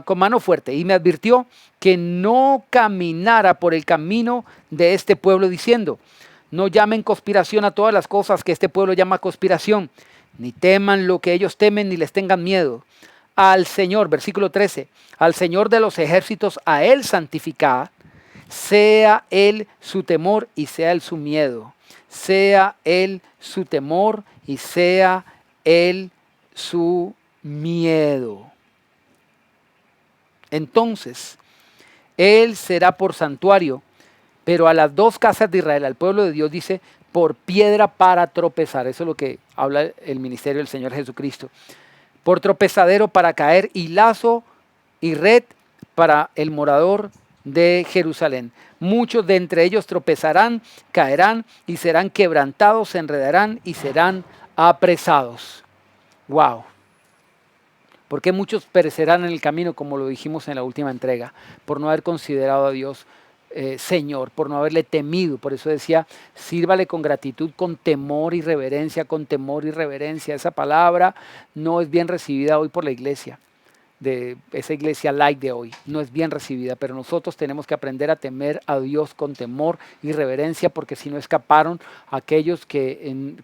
con mano fuerte, y me advirtió que no caminara por el camino de este pueblo, diciendo, no llamen conspiración a todas las cosas que este pueblo llama conspiración, ni teman lo que ellos temen, ni les tengan miedo. Al Señor, versículo 13, al Señor de los ejércitos, a Él santificad, sea Él su temor y sea Él su miedo. Sea Él su temor y sea Él su miedo. Entonces, Él será por santuario, pero a las 2 casas de Israel, al pueblo de Dios, dice, por piedra para tropezar. Eso es lo que habla el ministerio del Señor Jesucristo. Por tropezadero para caer, y lazo y red para el morador de Jerusalén. Muchos de entre ellos tropezarán, caerán y serán quebrantados, se enredarán y serán apresados. Wow. Porque muchos perecerán en el camino, como lo dijimos en la última entrega, por no haber considerado a Dios Señor, por no haberle temido. Por eso decía, sírvale con gratitud, con temor y reverencia, con temor y reverencia. Esa palabra no es bien recibida hoy por la iglesia, de esa iglesia light de hoy, no es bien recibida, pero nosotros tenemos que aprender a temer a Dios con temor y reverencia, porque si no escaparon aquellos que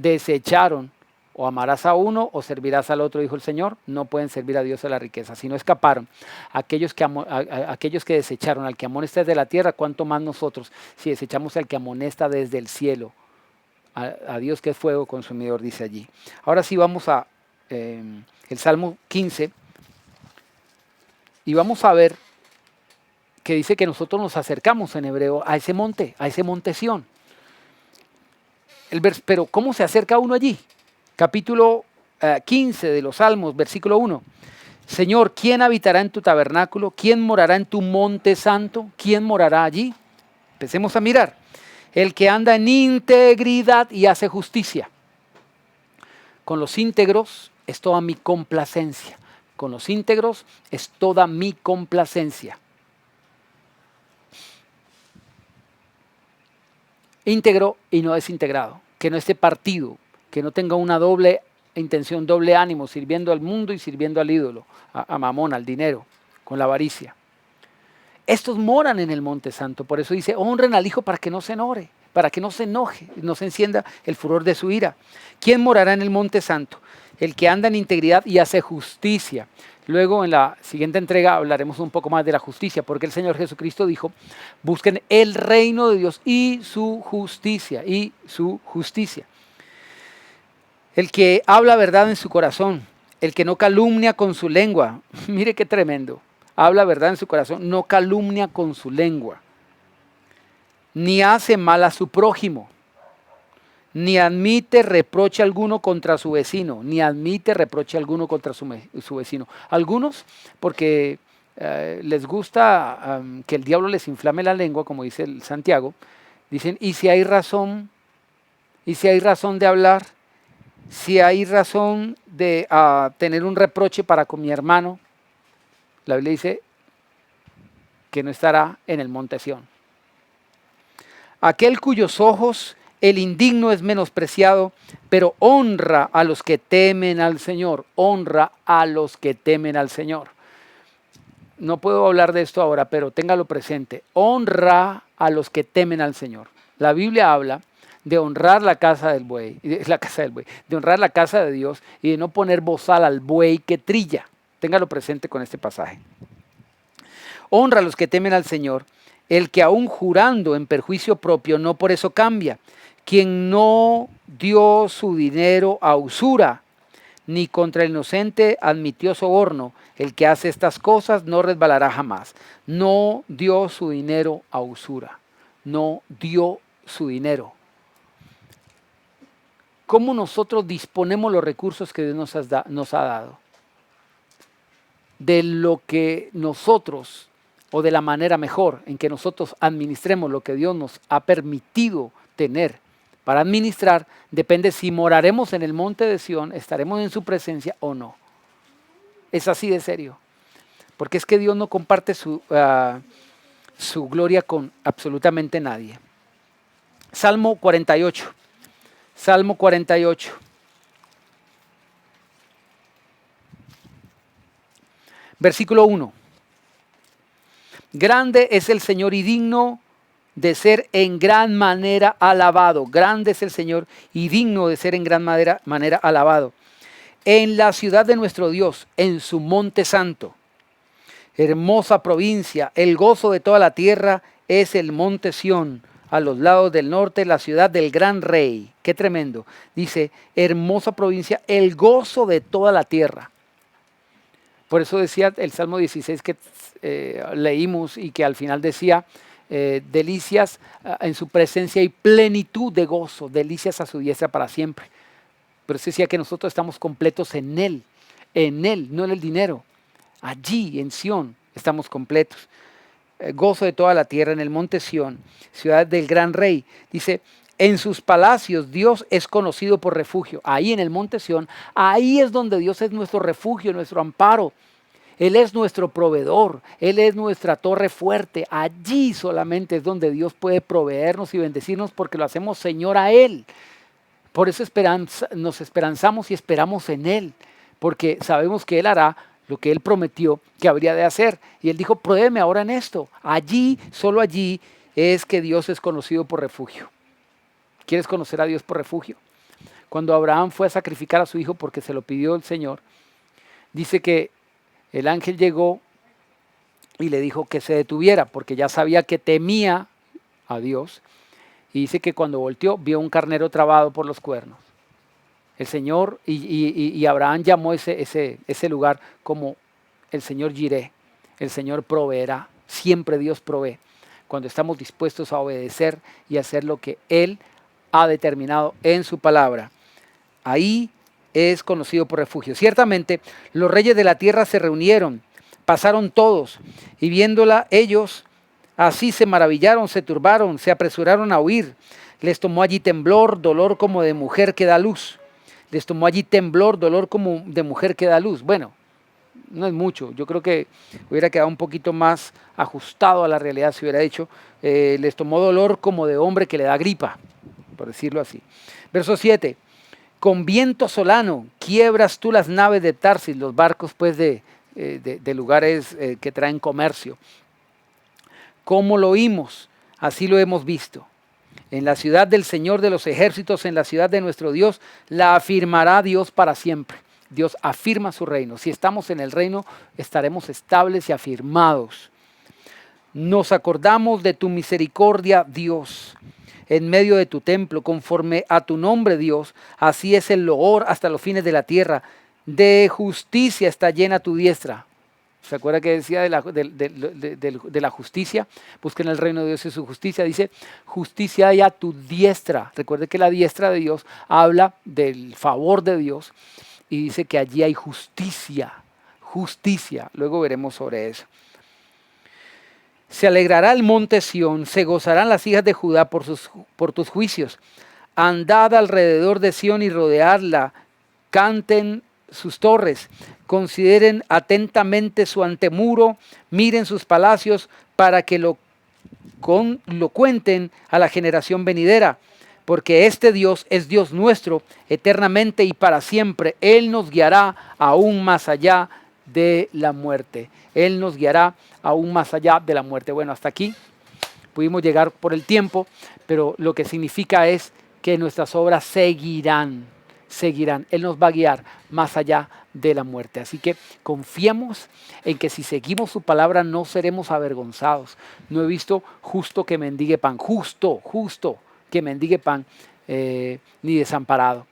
desecharon, o amarás a uno o servirás al otro, dijo el Señor. No pueden servir a Dios a la riqueza. Si no escaparon aquellos aquellos que desecharon al que amonesta desde la tierra, ¿cuánto más nosotros si desechamos al que amonesta desde el cielo? A Dios que es fuego consumidor, dice allí. Ahora sí vamos a el Salmo 15 y vamos a ver que dice que nosotros nos acercamos en hebreo a ese monte Sión. Pero ¿cómo se acerca uno allí? Capítulo 15 de los Salmos, versículo 1. Señor, ¿quién habitará en tu tabernáculo? ¿Quién morará en tu monte santo? ¿Quién morará allí? Empecemos a mirar. El que anda en integridad y hace justicia. Con los íntegros es toda mi complacencia. Con los íntegros es toda mi complacencia. Íntegro y no desintegrado. Que no esté partido. Que no tenga una doble intención, doble ánimo, sirviendo al mundo y sirviendo al ídolo, a Mamón, al dinero, con la avaricia. Estos moran en el monte santo, por eso dice, honren al Hijo para que no se enoje, no se encienda el furor de su ira. ¿Quién morará en el monte santo? El que anda en integridad y hace justicia. Luego en la siguiente entrega hablaremos un poco más de la justicia, porque el Señor Jesucristo dijo, busquen el reino de Dios y su justicia, El que habla verdad en su corazón, el que no calumnia con su lengua. Mire qué tremendo. Habla verdad en su corazón, no calumnia con su lengua. Ni hace mal a su prójimo. Ni admite reproche alguno contra su vecino. Su vecino. Algunos, porque les gusta que el diablo les inflame la lengua, como dice el Santiago, dicen, ¿y si hay razón? ¿Y si hay razón de hablar? Si hay razón de tener un reproche para con mi hermano, la Biblia dice que no estará en el monte Sión. Aquel cuyos ojos el indigno es menospreciado, pero honra a los que temen al Señor. Honra a los que temen al Señor. No puedo hablar de esto ahora, pero téngalo presente. Honra a los que temen al Señor. La Biblia habla de honrar la casa del buey, de honrar la casa de Dios y de no poner bozal al buey que trilla. Téngalo presente con este pasaje. Honra a los que temen al Señor, el que aún jurando en perjuicio propio no por eso cambia, quien no dio su dinero a usura, ni contra el inocente admitió soborno, el que hace estas cosas no resbalará jamás. No dio su dinero a usura, no dio su dinero. ¿Cómo nosotros disponemos los recursos que Dios nos ha dado? De lo que nosotros, o de la manera mejor en que nosotros administremos lo que Dios nos ha permitido tener para administrar, depende si moraremos en el monte de Sión, estaremos en su presencia o no. Es así de serio. Porque es que Dios no comparte su gloria con absolutamente nadie. Salmo 48. Salmo 48. Versículo 1. Grande es el Señor y digno de ser en gran manera alabado. Grande es el Señor y digno de ser en gran manera alabado. En la ciudad de nuestro Dios, en su monte santo. Hermosa provincia, el gozo de toda la tierra es el monte Sión. A los lados del norte, la ciudad del gran rey. Qué tremendo. Dice, hermosa provincia, el gozo de toda la tierra. Por eso decía el Salmo 16 que leímos y que al final decía, delicias en su presencia y plenitud de gozo, delicias a su diestra para siempre. Pero eso decía que nosotros estamos completos en Él, no en el dinero. Allí, en Sión, estamos completos. Gozo de toda la tierra, en el monte Sión, ciudad del gran rey. Dice, En sus palacios Dios es conocido por refugio. Ahí en el monte Sión, ahí es donde Dios es nuestro refugio, nuestro amparo. Él es nuestro proveedor, Él es nuestra torre fuerte. Allí solamente es donde Dios puede proveernos y bendecirnos porque lo hacemos Señor a Él. Por eso nos esperanzamos y esperamos en Él, porque sabemos que Él hará lo que Él prometió que habría de hacer. Y Él dijo, pruébeme ahora en esto. Allí, solo allí es que Dios es conocido por refugio. ¿Quieres conocer a Dios por refugio? Cuando Abraham fue a sacrificar a su hijo porque se lo pidió el Señor, dice que el ángel llegó y le dijo que se detuviera porque ya sabía que temía a Dios. Y dice que cuando volteó vio un carnero trabado por los cuernos. El Señor y Abraham llamó ese lugar como el Señor Jireh. El Señor proveerá. Siempre Dios provee cuando estamos dispuestos a obedecer y hacer lo que Él ha determinado en su palabra. Ahí es conocido por refugio. Ciertamente los reyes de la tierra se reunieron, pasaron todos, y viéndola ellos así se maravillaron, se turbaron, se apresuraron a huir. Les tomó allí temblor, dolor como de mujer que da luz. Les tomó allí temblor, dolor como de mujer que da luz. Bueno, no es mucho. Yo creo que hubiera quedado un poquito más ajustado a la realidad si hubiera dicho, les tomó dolor como de hombre que le da gripa, por decirlo así. Verso 7. Con viento solano quiebras tú las naves de Tarsis, los barcos pues de lugares que traen comercio. ¿Cómo lo oímos? Así lo hemos visto. En la ciudad del Señor de los ejércitos, en la ciudad de nuestro Dios, la afirmará Dios para siempre. Dios afirma su reino. Si estamos en el reino, estaremos estables y afirmados. Nos acordamos de tu misericordia, Dios, en medio de tu templo, conforme a tu nombre, Dios. Así es el loor hasta los fines de la tierra. De justicia está llena tu diestra. ¿Se acuerda que decía de la justicia? Busquen el reino de Dios y su justicia. Dice, justicia hay a tu diestra. Recuerde que la diestra de Dios habla del favor de Dios. Y dice que allí hay justicia. Justicia. Luego veremos sobre eso. Se alegrará el monte Sión, se gozarán las hijas de Judá por tus juicios. Andad alrededor de Sión y rodeadla. Canten sus torres, consideren atentamente su antemuro, miren sus palacios para que lo cuenten a la generación venidera, porque este Dios es Dios nuestro eternamente y para siempre. Él nos guiará aún más allá de la muerte. Él nos guiará aún más allá de la muerte. Bueno, hasta aquí pudimos llegar por el tiempo, pero lo que significa es que nuestras obras seguirán. Él nos va a guiar más allá de la muerte. Así que confiemos en que si seguimos su palabra no seremos avergonzados. No he visto justo que mendigue pan, justo que mendigue pan, ni desamparado.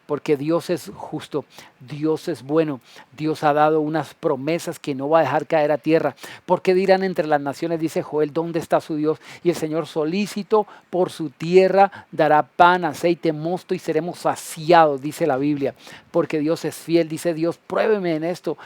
Porque Dios es justo, Dios es bueno, Dios ha dado unas promesas que no va a dejar caer a tierra. ¿Por qué dirán entre las naciones, dice Joel, dónde está su Dios? Y el Señor solícito por su tierra dará pan, aceite, mosto y seremos saciados, dice la Biblia. Porque Dios es fiel, dice Dios, pruébeme en esto,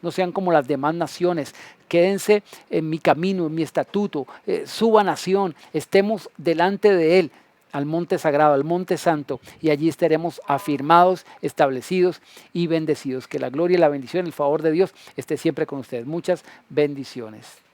no sean como las demás naciones. Quédense en mi camino, en mi estatuto, suba nación, estemos delante de Él, al monte sagrado, al monte santo, y allí estaremos afirmados, establecidos y bendecidos. Que la gloria y la bendición, el favor de Dios esté siempre con ustedes. Muchas bendiciones.